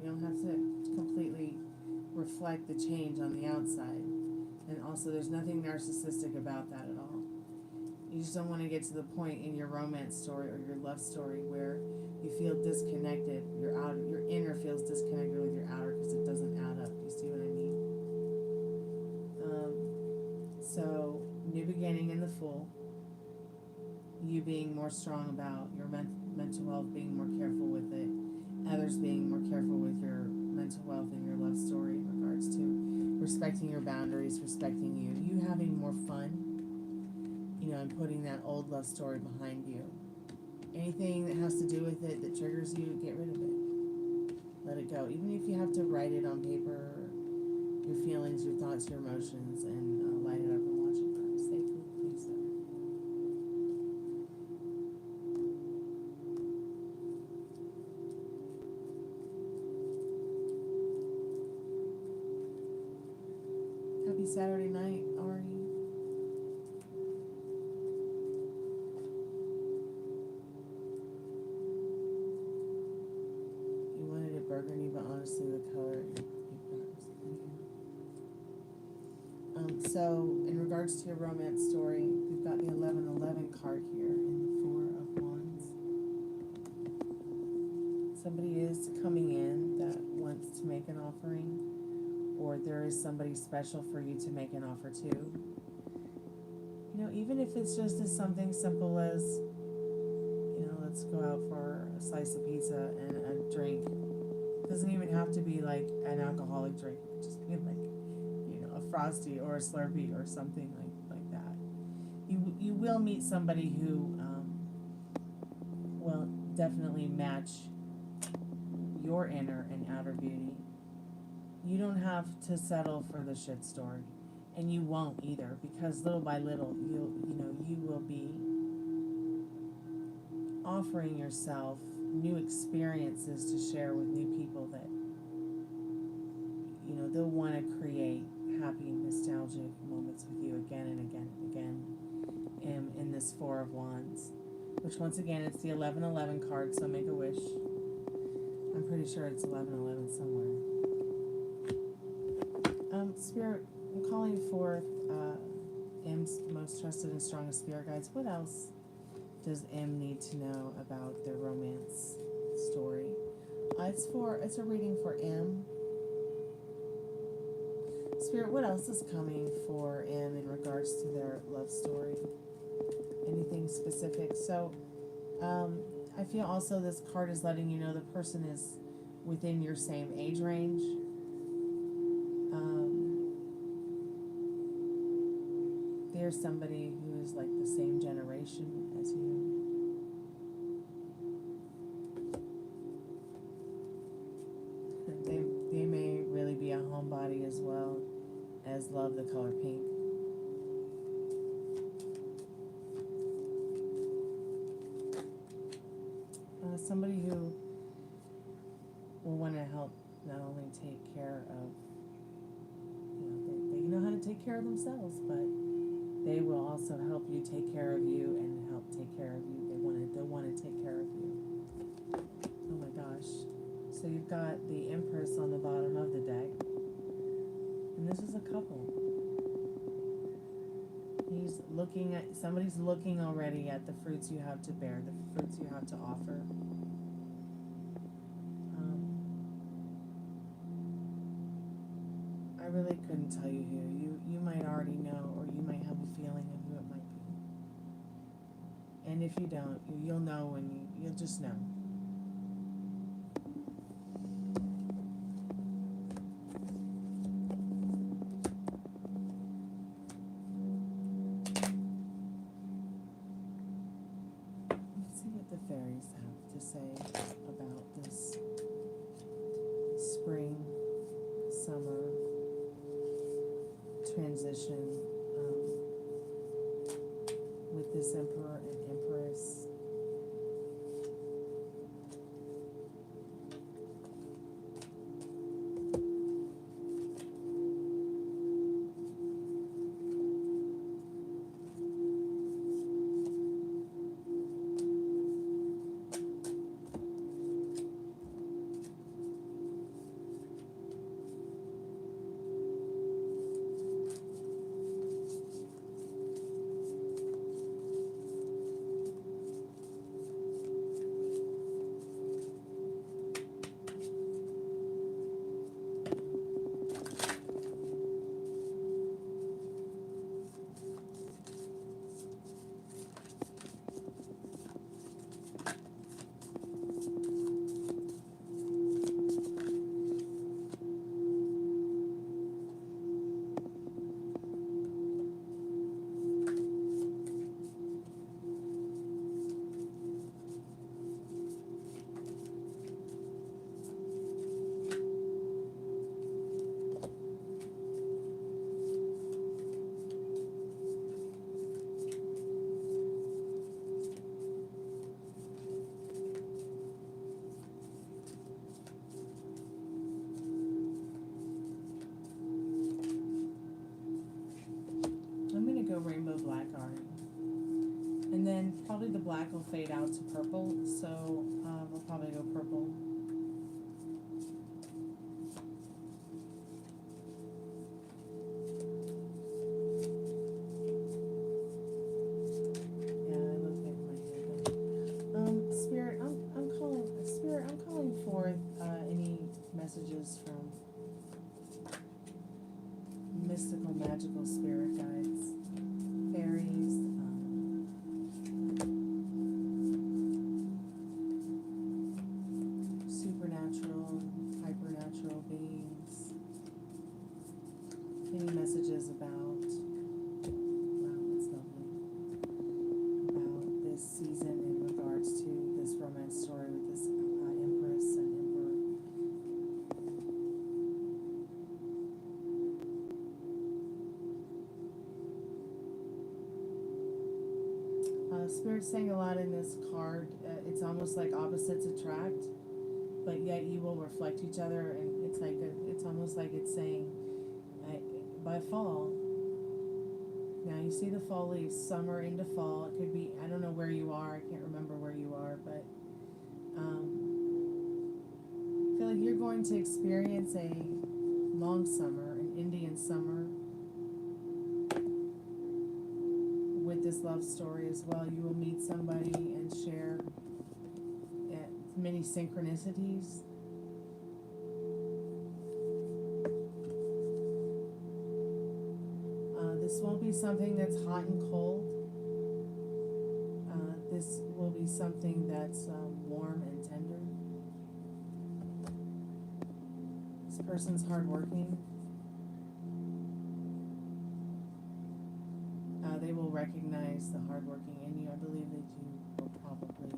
You don't have to completely reflect the change on the outside. And also, there's nothing narcissistic about that at all. You just don't want to get to the point in your romance story or your love story where you feel disconnected. Your inner feels disconnected with your outer because it doesn't add up. Do you see what I mean? So, new beginning in the Fool. You being more strong about your mental health, being more careful with it. Others being more careful with your mental wealth and your love story in regards to respecting your boundaries, respecting you. You having more fun, and putting that old love story behind you. Anything that has to do with it that triggers you, get rid of it. Let it go. Even if you have to write it on paper, your feelings, your thoughts, your emotions, and light it up and watch it burn. Safely, please, sir. Happy Saturday night, Ari. You wanted it burgundy, but honestly, the color you brought was so, in regards to your romance story, we've got the 1111 card here in the Four of Wands. coming in that wants to make an offering, or there is somebody special for you to make an offer to. You know, even if it's just as something simple as, you know, let's go out for a slice of pizza and a drink. It doesn't even have to be like an alcoholic drink. It could just be like, you know, a Frosty or a Slurpee or something like that. You will meet somebody who will definitely match your inner and outer beauty. You don't have to settle for the shit story, and you won't either, because little by little you will be offering yourself new experiences to share with new people that, you know, they'll want to create happy nostalgic moments with you again and again and again in this Four of Wands, which once again it's the 1111 card, so make a wish. I'm pretty sure it's 1111 somewhere. Spirit, I'm calling forth M's most trusted and strongest spirit guides. What else does M need to know about their romance story? It's a reading for M. Spirit, what else is coming for M in regards to their love story? Anything specific? So, I feel also this card is letting you know the person is within your same age range. They're somebody who is like the same generation as you. They may really be a homebody as well as love the color pink. Somebody who will want to help not only take care of, you know, they know how to take care of themselves, but they will also help you take care of you and help take care of you. They'll want to take care of you. Oh my gosh. So you've got the Empress on the bottom of the deck. And this is a couple. Somebody's looking already at the fruits you have to bear, the fruits you have to offer. I really couldn't tell you who. You might already know, or you might have a feeling of who it might be. And if you don't, you'll know when you'll just know. Let's see what the fairies have to say about this spring, summer transition with this Emperor and Empress. Rainbow black already. And then probably the black will fade out to purple, so we'll probably go purple. Yeah, I looked at my hair. Spirit, I'm calling forth Spirit's saying a lot in this card. It's almost like opposites attract, but yet you will reflect each other, and it's like it's almost like it's saying, by fall. Now you see the fall leaves, summer into fall. It could be, I don't know where you are. I can't remember where you are, but I feel like you're going to experience a long summer, an Indian summer. With this love story as well, you will meet somebody and share many synchronicities. This won't be something that's hot and cold. This will be something that's warm and tender. This person's hardworking. They will recognize the hardworking in you. I believe that you will probably.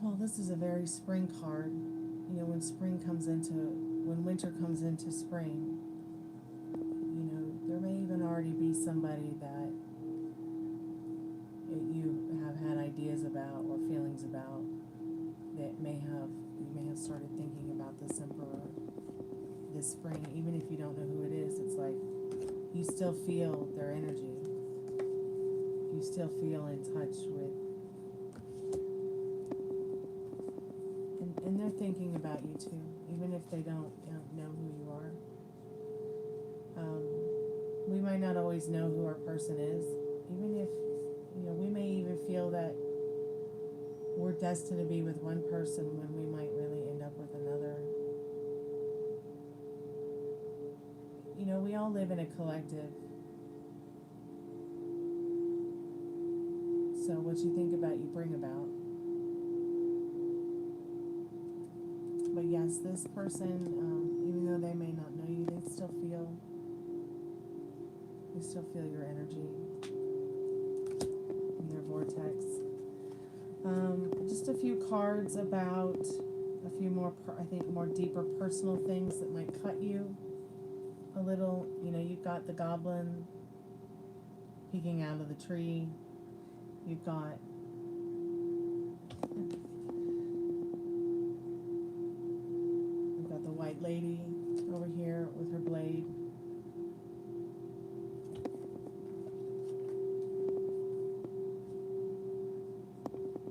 Well, this is a very spring card. You know, when winter comes into spring, you know, there may even already be somebody that you have had ideas about or feelings about that you may have started thinking about this emperor this spring. Even if you don't know who it is, it's like you still feel their energy. You still feel in touch with, and they're thinking about you too, even if they don't know who you are. We might not always know who our person is, even if, you know, we may even feel that we're destined to be with one person when we might really end up with another. You know, we all live in a collective. So what you think about, you bring about. But yes, this person, even though they may not know you, they still feel your energy in their vortex. Just a few cards about a few more, I think, more deeper personal things that might cut you a little. You know, you've got the goblin peeking out of the tree. You've got the white lady over here with her blade.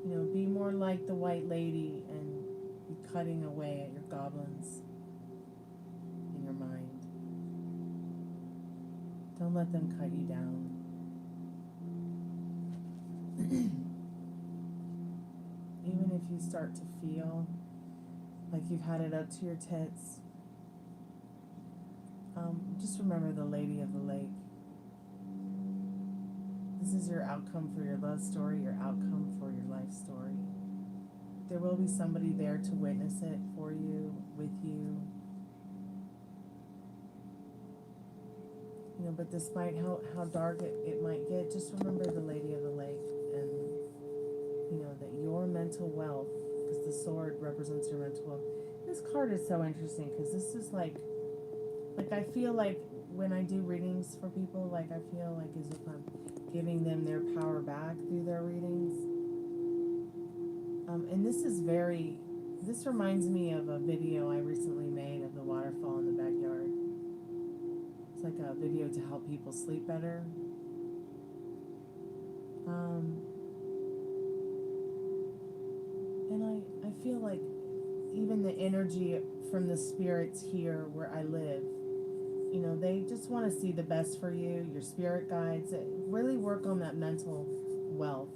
You know, be more like the white lady and be cutting away at your goblins in your mind. Don't let them cut you down. Even if you start to feel like you've had it up to your tits, just remember the Lady of the Lake. This is your outcome for your love story, your outcome for your life story. There will be somebody there to witness it for you, with you. You know, but despite how dark it might get, just remember the Lady of the Lake, and you know that your mental wealth, because the sword represents your mental wealth. This card is so interesting because this is like I feel like when I do readings for people, like I feel like as if I'm giving them their power back through their readings. And this reminds me of a video I recently made of the waterfall in the backyard. It's like a video to help people sleep better. And I feel like even the energy from the spirits here where I live, you know, they just want to see the best for you, your spirit guides. Really work on that mental wealth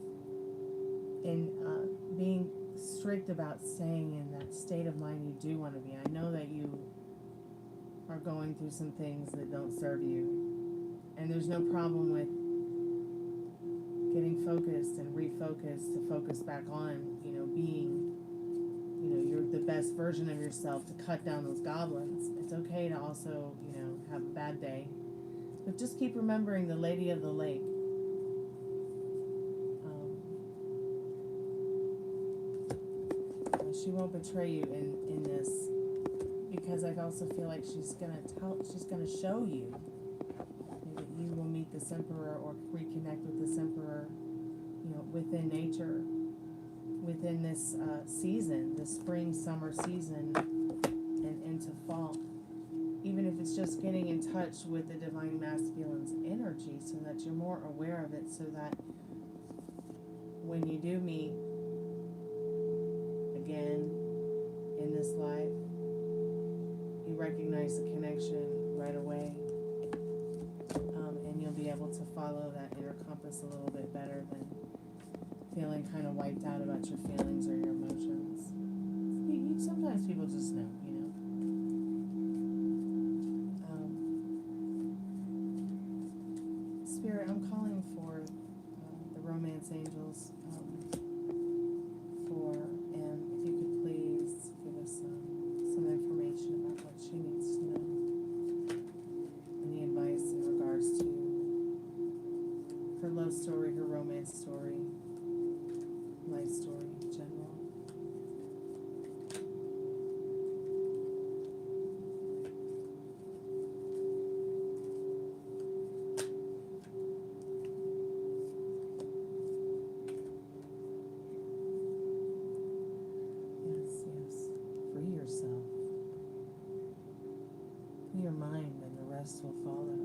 and being strict about staying in that state of mind you do want to be. I know that you are going through some things that don't serve you, and there's no problem with getting focused and refocused to focus back on, you know, being, you know, you're the best version of yourself to cut down those goblins. It's okay to also, you know, have a bad day, but just keep remembering the Lady of the Lake. She won't betray you in this, because I also feel like she's gonna show you that you will meet this emperor or reconnect with this emperor, you know, within nature, within this season, the spring, summer season, and into fall. Even if it's just getting in touch with the divine masculine's energy so that you're more aware of it, so that when you do meet again in this life, you recognize the connection right away, and you'll be able to follow that inner compass a little bit better than feeling kind of wiped out about your feelings or your emotions. Sometimes people just know, you know. Spirit, I'm calling for the romance angels and if you could please give us some information about what she needs to know. Any advice in regards to her love story, her romance story, life story in general. Yes, yes. Free yourself. Free your mind and the rest will follow.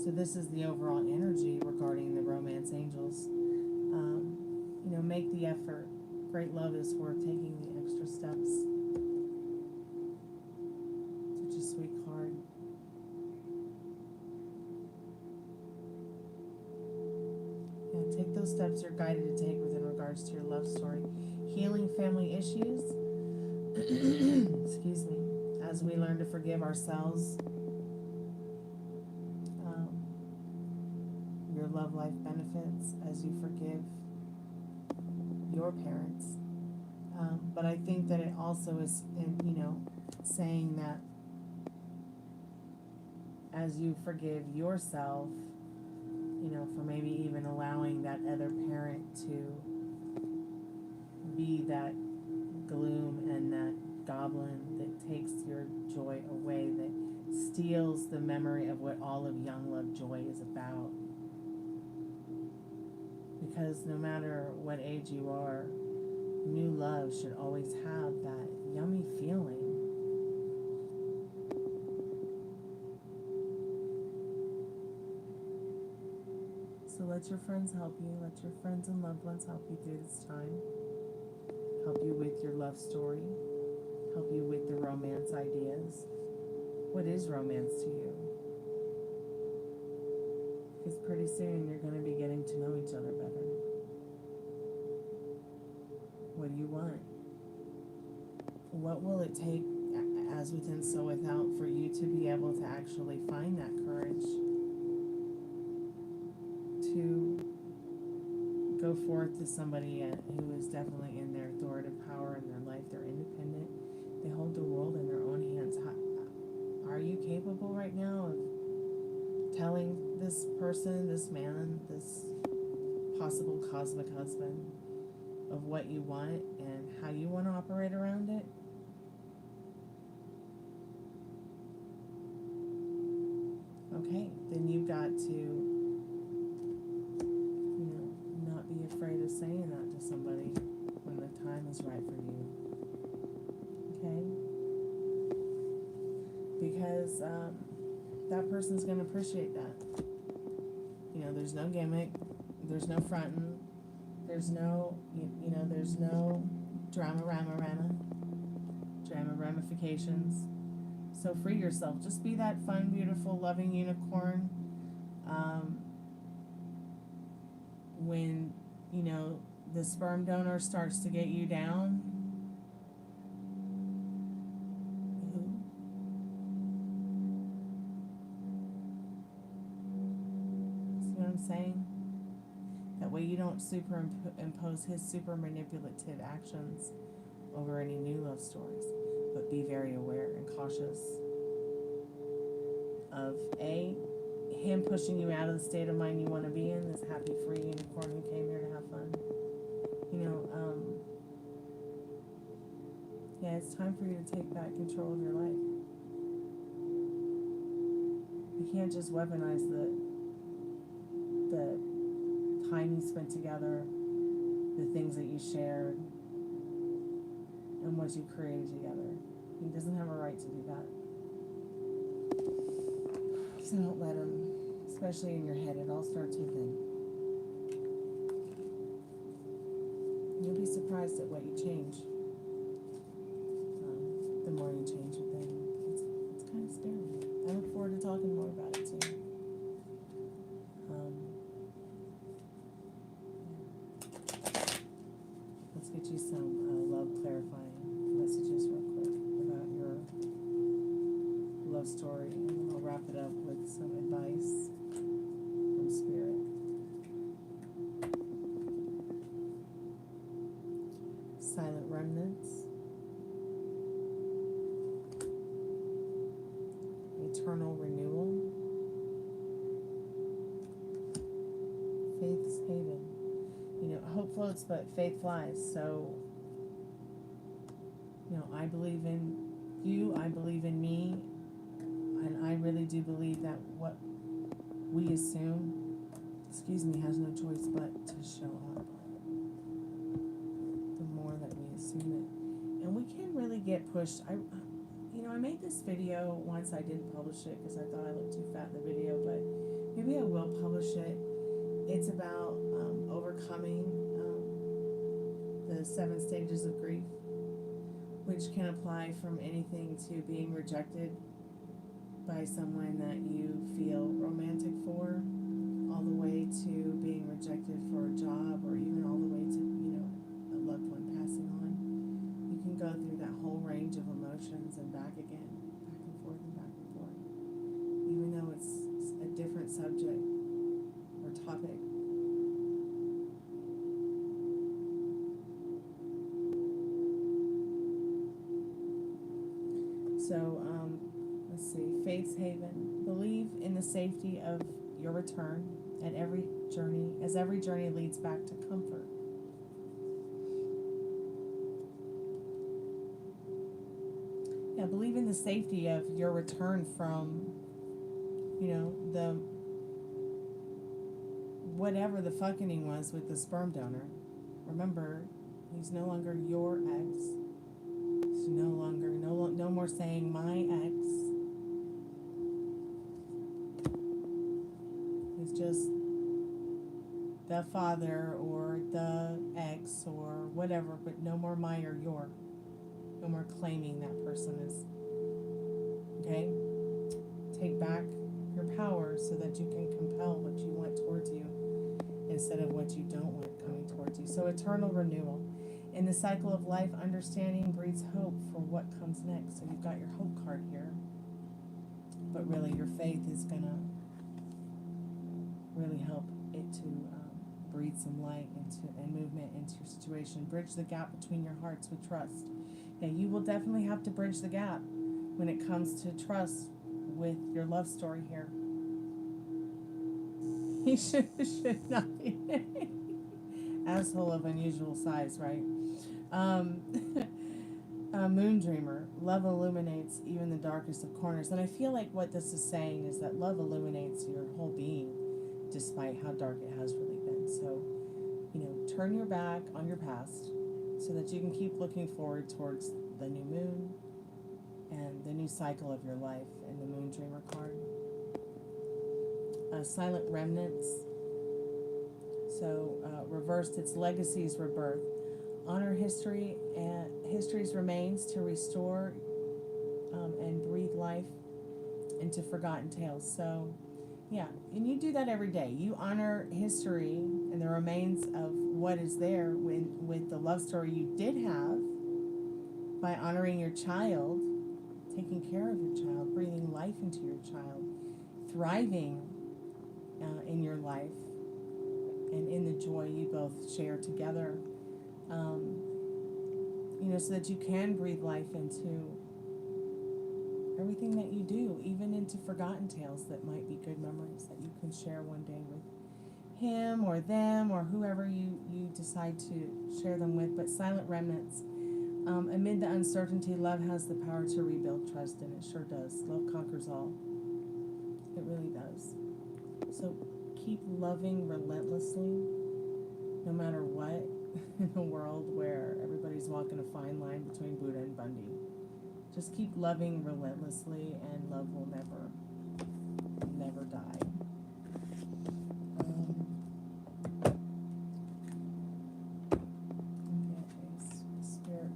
So this is the overall energy regarding the romance angels. You know, make the effort. Great love is worth taking the extra steps. Such a sweet card. Yeah, take those steps you're guided to take within regards to your love story. Healing family issues. Excuse me. As we learn to forgive ourselves. Your love life benefits as you forgive your parents. But I think that it also is, you know, saying that as you forgive yourself, you know, for maybe even allowing that other parent to be that gloom and that goblin that takes your joy away, that steals the memory of what all of young love joy is about. Because no matter what age you are, new love should always have that yummy feeling. So let your friends help you. Let your friends and loved ones help you through this time. Help you with your love story. Help you with the romance ideas. What is romance to you? Because pretty soon you're going to be getting to know each other better. What do you want? What will it take, as within so without, for you to be able to actually find that courage to go forth to somebody who is definitely in their authoritative power in their life? They're independent. They hold the world in their own hands. Are you capable right now of telling this person, this man, this possible cosmic husband of what you want and how you want to operate around it? Okay, then you've got to, you know, not be afraid of saying that to somebody when the time is right for you. Okay? Because that person's going to appreciate that. You know, there's no gimmick, there's no fronting, there's no, you know, there's no drama ramifications. So free yourself. Just be that fun, beautiful, loving unicorn. When, you know, the sperm donor starts to get you down, saying that way you don't superimpose his super manipulative actions over any new love stories, but be very aware and cautious of him pushing you out of the state of mind you want to be in, this happy free unicorn who came here to have fun. You know, yeah, it's time for you to take back control of your life. You can't just weaponize time you spent together, the things that you shared, and what you created together. He doesn't have a right to do that. So don't let him, especially in your head. It all starts within. You'll be surprised at what you change. The more you change within. It's kind of scary. I look forward to talking more about it too. Let's get you some love clarifying messages real quick about your love story, and then I'll wrap it up with some advice from Spirit. Silent remnants. Eternal renewal. Faith's haven. You know, hope floats, but faith flies. So, you know, I believe in you, I believe in me, and I really do believe that what we assume, has no choice but to show up. The more that we assume it. And we can really get pushed. I made this video once. I didn't publish it because I thought I looked too fat in the video, but maybe I will publish it. It's about overcoming the 7 stages of grief, which can apply from anything to being rejected by someone that you feel romantic for, all the way to being rejected for a job, or even all the way to, a loved one passing on. You can go through that whole range of emotions and back again, back and forth and back and forth, even though it's a different subject or topic. So, let's see, Faith's haven. Believe in the safety of your return at every journey, as every journey leads back to comfort. Yeah, believe in the safety of your return from, the whatever the fucking was with the sperm donor. Remember, he's no longer your ex. He's no more saying my ex. He's just the father or the ex or whatever, but no more my or your. No more claiming that person is. Okay? Take back your power so that you can compel what you want towards you instead of what you don't want coming towards you. So eternal renewal. In the cycle of life, understanding breeds hope for what comes next. So you've got your hope card here. But really, your faith is going to really help it to breathe some light and movement into your situation. Bridge the gap between your hearts with trust. Yeah, you will definitely have to bridge the gap when it comes to trust with your love story here. He should not be asshole of unusual size, right? Moon Dreamer. Love illuminates even the darkest of corners. And I feel like what this is saying is that love illuminates your whole being despite how dark it has really been. So, turn your back on your past so that you can keep looking forward towards the new moon and the new cycle of your life in the Moon Dreamer card. Silent remnants. So reversed, its legacy's rebirth. Honor history and history's remains to restore and breathe life into forgotten tales. So, yeah, and you do that every day. You honor history and the remains of what is there with the love story you did have by honoring your child, taking care of your child, breathing life into your child, thriving in your life and in the joy you both share together, so that you can breathe life into everything that you do, even into forgotten tales that might be good memories that you can share one day with him or them or whoever you decide to share them with. But silent remnants. Amid the uncertainty, love has the power to rebuild trust, and it sure does. Love conquers all. It really does. So keep loving relentlessly. walking a fine line between Buddha and Bundy. Just keep loving relentlessly, and love will never die. Spirit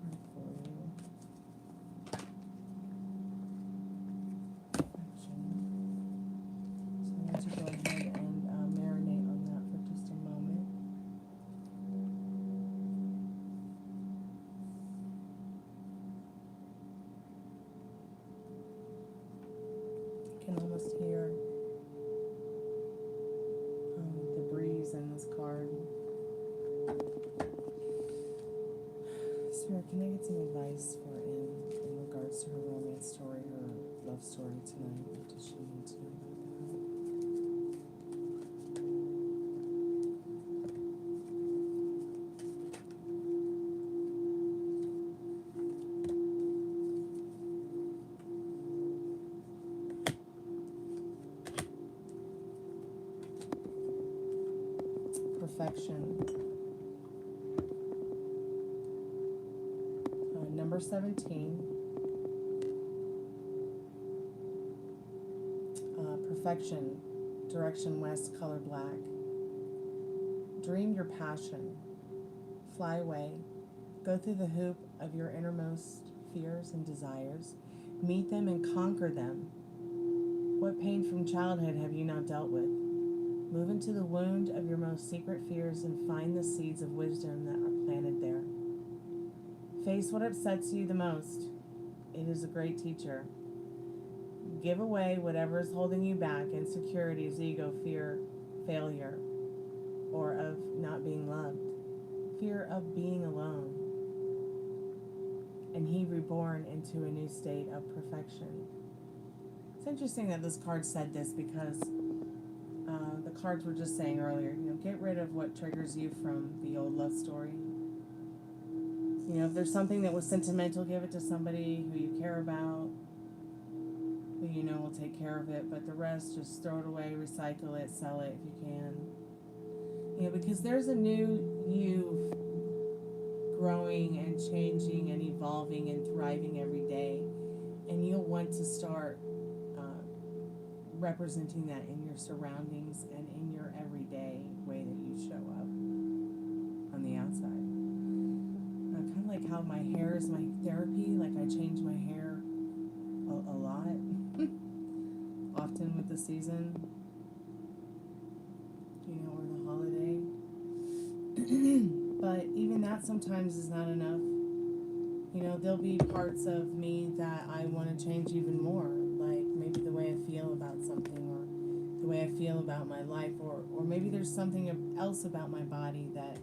card for you. Action. So I want to go ahead and marinate on that for just a moment. You can almost hear the breeze in this card. Spirit, can I get some advice for in regards to her romance story, her love story tonight? What does she need to know about that? Perfection. Number 17. Perfection. Direction west, color black. Dream your passion. Fly away. Go through the hoop of your innermost fears and desires. Meet them and conquer them. What pain from childhood have you not dealt with? Move into the wound of your most secret fears and find the seeds of wisdom that are planted there. Face what upsets you the most. It is a great teacher. Give away whatever is holding you back, insecurities, ego, fear, failure, or of not being loved, fear of being alone. And he reborn into a new state of perfection. It's interesting that this card said this because the cards were just saying earlier, get rid of what triggers you from the old love story. If there's something that was sentimental, give it to somebody who you care about, who you know will take care of it, but the rest, just throw it away, recycle it, sell it if you can. Because there's a new you growing and changing and evolving and thriving every day, and you'll want to start representing that in your surroundings and in your everyday way that you show up on the outside. Kind of like how my hair is my therapy. Like I change my hair a lot, often with the season, or the holiday. But even that sometimes is not enough. There'll be parts of me that I want to change even more, like maybe the way I feel about something, or the way I feel about my life, or maybe there's something else about my body that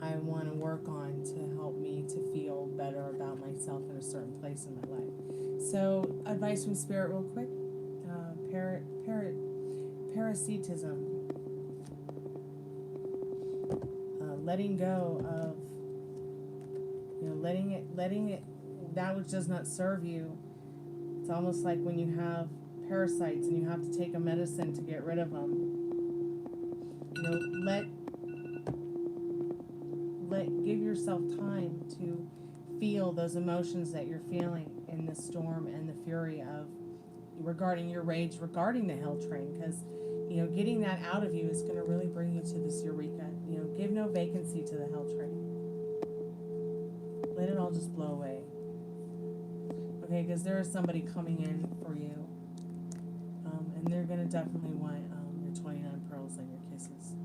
I want to work on to help me to feel better about myself in a certain place in my life. So, advice from Spirit real quick. Parasitism. Letting go of, letting it, that which does not serve you. It's almost like when you have parasites and you have to take a medicine to get rid of them. Give yourself time to feel those emotions that you're feeling in the storm and the fury of regarding your rage, regarding the hell train, because getting that out of you is going to really bring you to this eureka. Give no vacancy to the hell train. Let it all just blow away. Okay, because there is somebody coming in for you, and they're going to definitely want your 29 pearls and your kisses.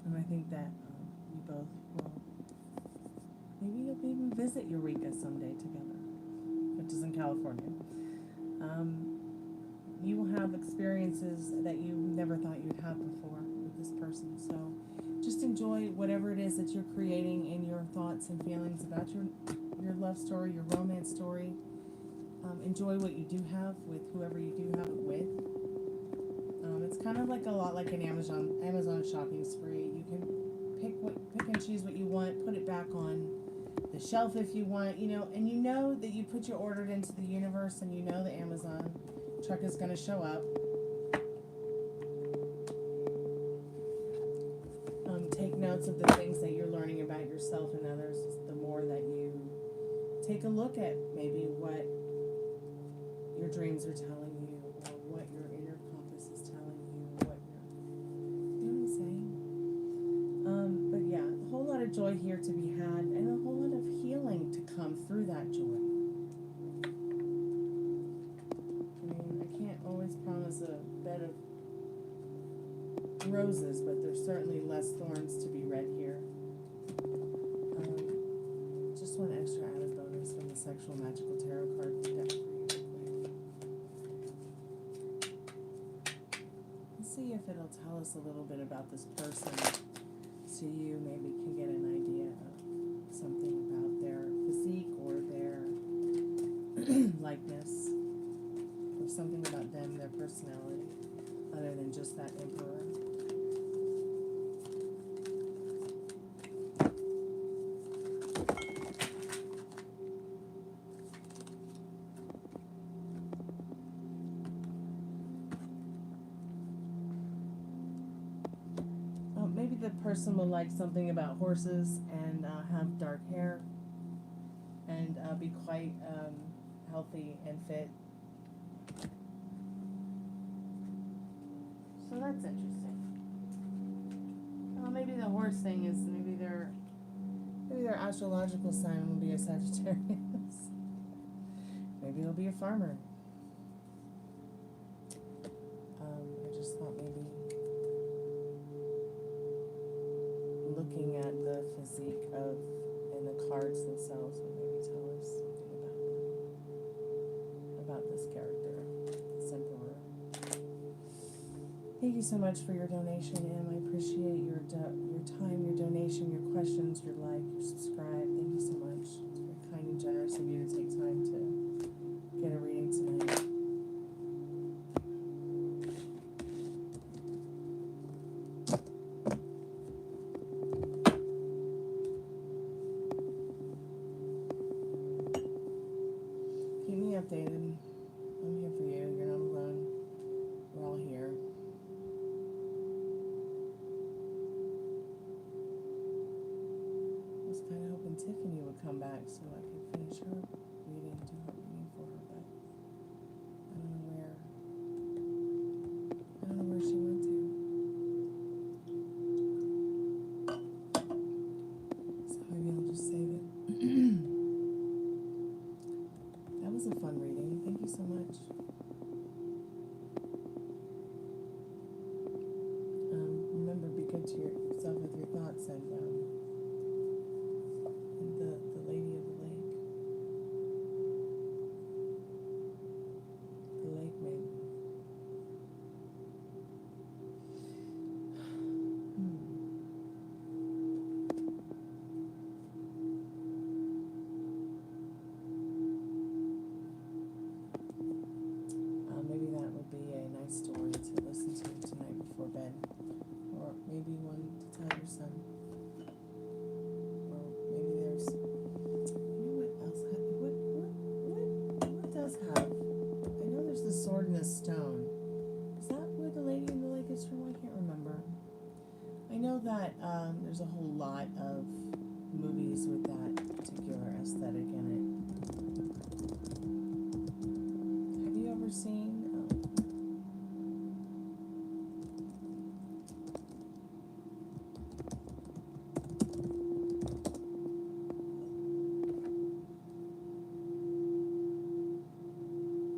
And I think that you both will, maybe you'll even visit Eureka someday together, which is in California. You will have experiences that you never thought you'd have before with this person. So just enjoy whatever it is that you're creating in your thoughts and feelings about your love story, your romance story. Enjoy what you do have with whoever you do have it with. It's kind of like a lot like an Amazon shopping spree. You can pick and choose what you want, put it back on the shelf if you want, and you know that you put your order into the universe, and you know the Amazon truck is going to show up, lots of the things that you're learning about yourself and others, the more that you take a look at maybe what your dreams are telling you, or what your inner compass is telling you, what you're, you know what I'm saying? But yeah, a whole lot of joy here to be had, and a whole lot of healing to come through that joy. I mean, I can't always promise a bed of roses, but there's certainly less thorns to be read here. Just one extra added bonus from the Sexual Magical Tarot card deck for you real quick. Let's see if it'll tell us a little bit about this person, so you maybe can get an idea of something about their physique or their likeness, or something about them, their personality, other than just that Emperor. Maybe the person will like something about horses and have dark hair and be quite healthy and fit. So that's interesting. Maybe the horse thing is maybe their astrological sign will be a Sagittarius. Maybe it'll be a farmer. I just thought maybe looking at the physique of and the cards themselves will maybe tell us something about this character, this Emperor. Thank you so much for your donation, Em. I appreciate your time, your donation, your questions, your like, your subscribe. Thank you so much. It's very kind and generous of you to take time to get a reading tonight. Keep me updated. I'm here for you. You're not alone. We're all here. I was kind of hoping Tiffany would come back so I could finish her reading, do her reading for her, but I don't know where. I don't know where she went to. So maybe I'll just save it. That was a fun reading. Thank you so much. Remember, be good to yourself with your thoughts, and the Lady of the Lake. The Lake Maiden. Maybe that would be a nice story to listen to tonight before bed. Or maybe one to tell your son. Or maybe there's, you know what else, what does have, I know there's the sword and the stone. Is that where the Lady in the Lake is from? I can't remember. I know that there's a whole lot of movies with that particular aesthetic in it. Have you ever seen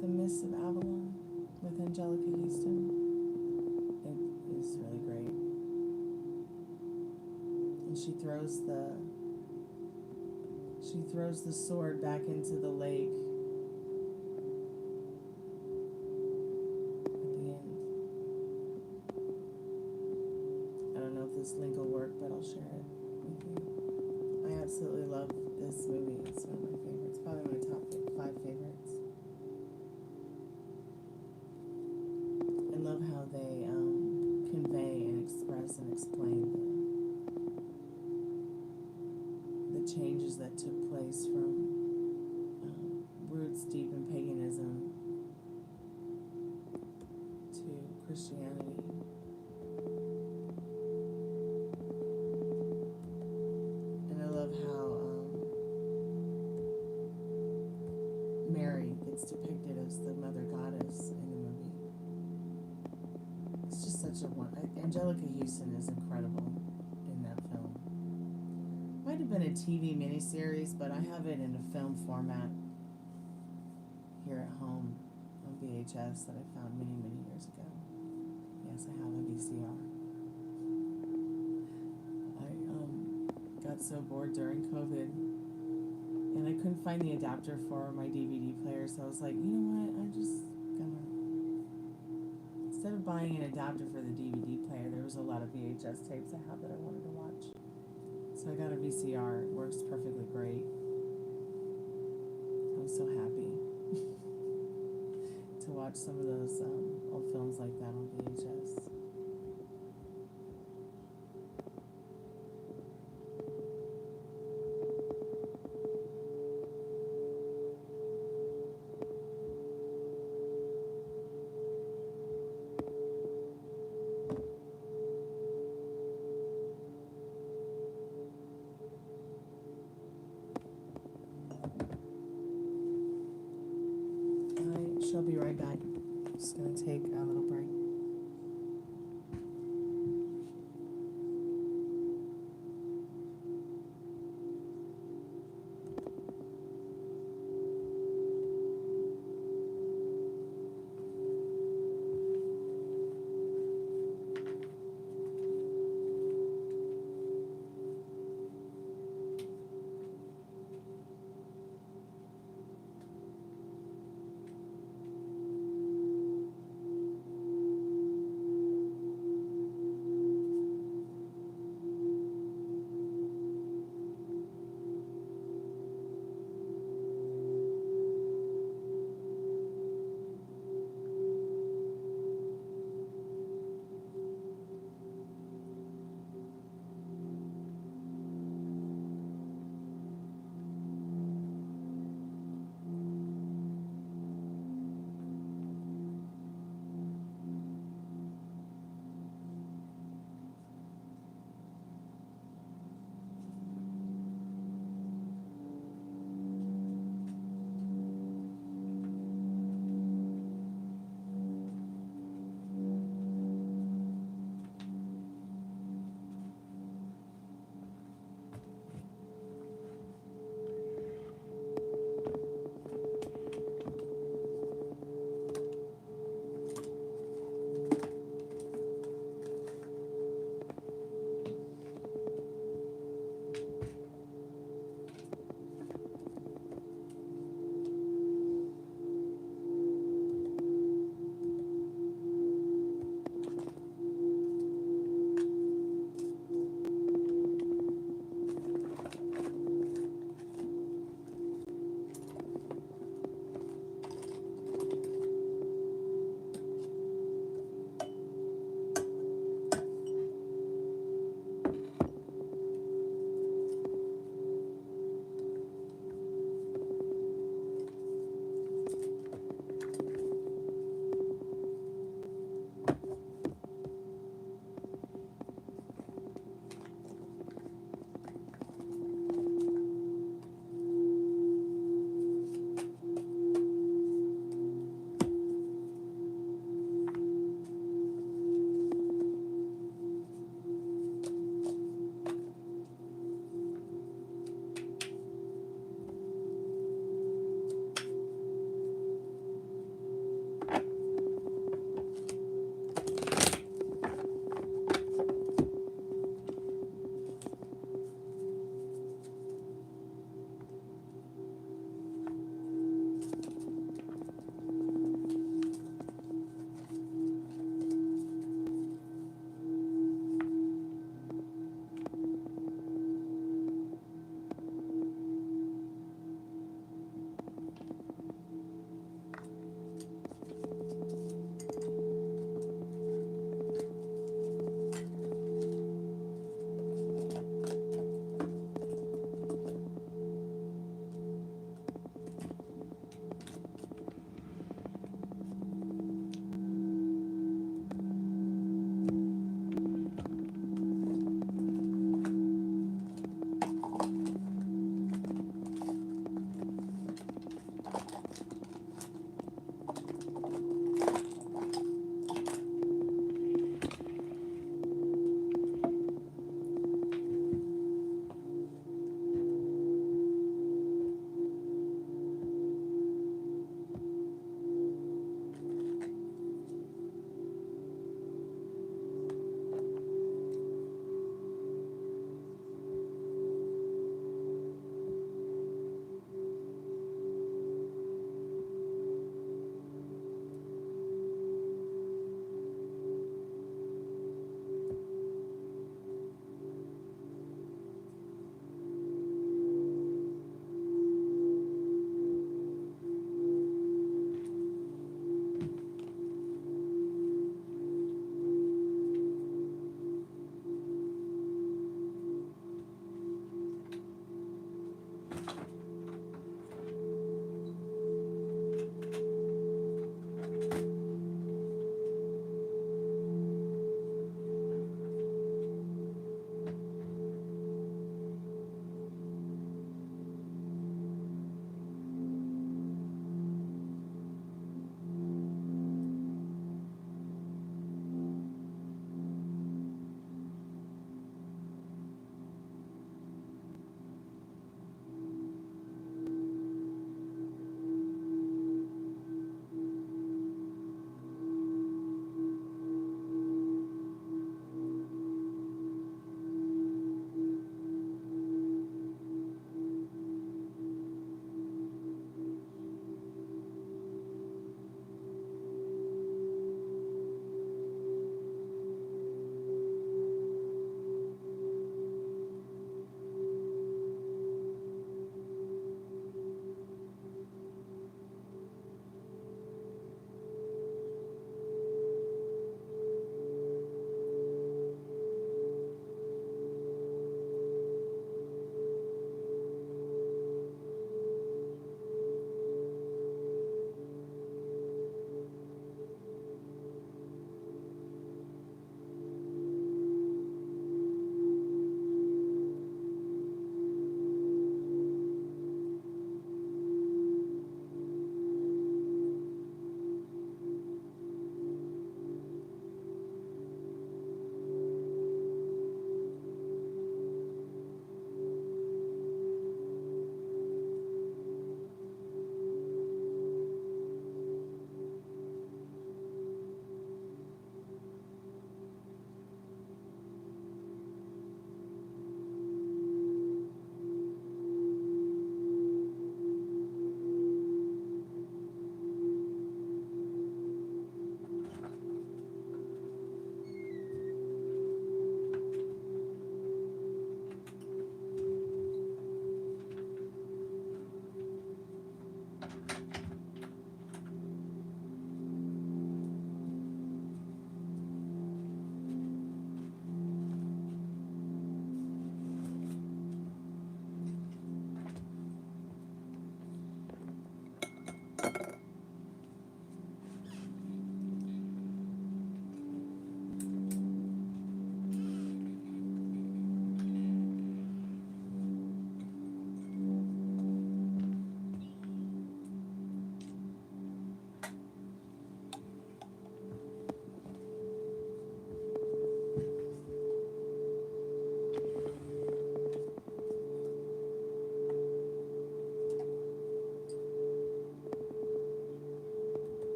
The Mists of Avalon with Angelica Houston? It is really great. And she throws the sword back into the lake at the end. I don't know if this link will work, but I'll share it with you. I absolutely love this movie. It's one of my favorites. Probably my top 5 favorites. I love how they convey and express and explain the changes that took place from such a one. Angelica Houston is incredible in that film. Might have been a TV miniseries, but I have it in a film format here at home on VHS that I found many, many years ago. Yes, I have a VCR. I got so bored during COVID, and I couldn't find the adapter for my DVD player, so I was like, you know what? I'm just gonna, instead of buying an adapter for the DVD player, there was a lot of VHS tapes I have that I wanted to watch. So I got a VCR. It works perfectly great. I was so happy to watch some of those old films like that on VHS. I shall be right back. Just gonna take a little break.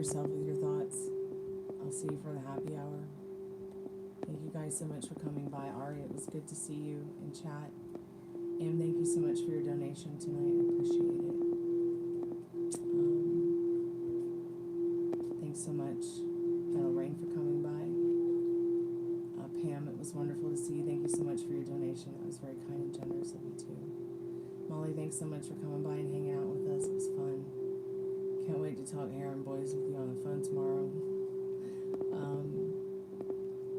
yourself with your thoughts. I'll see you for the happy hour. Thank you guys so much for coming by. Ari, it was good to see you in chat. And thank you so much for your donation tonight. I appreciate it. Thanks so much, Bella Rain, for coming by. Pam, it was wonderful to see you. Thank you so much for your donation. That was very kind and generous of you too. Molly, thanks so much for coming by and hanging out with us. It was fun. Can't wait to talk Harem Boys with you on the phone tomorrow.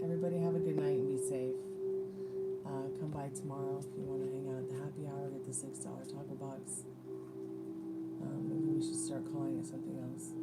Everybody have a good night and be safe. Come by tomorrow if you want to hang out at the happy hour. Get the $6 taco box. Maybe we should start calling it something else.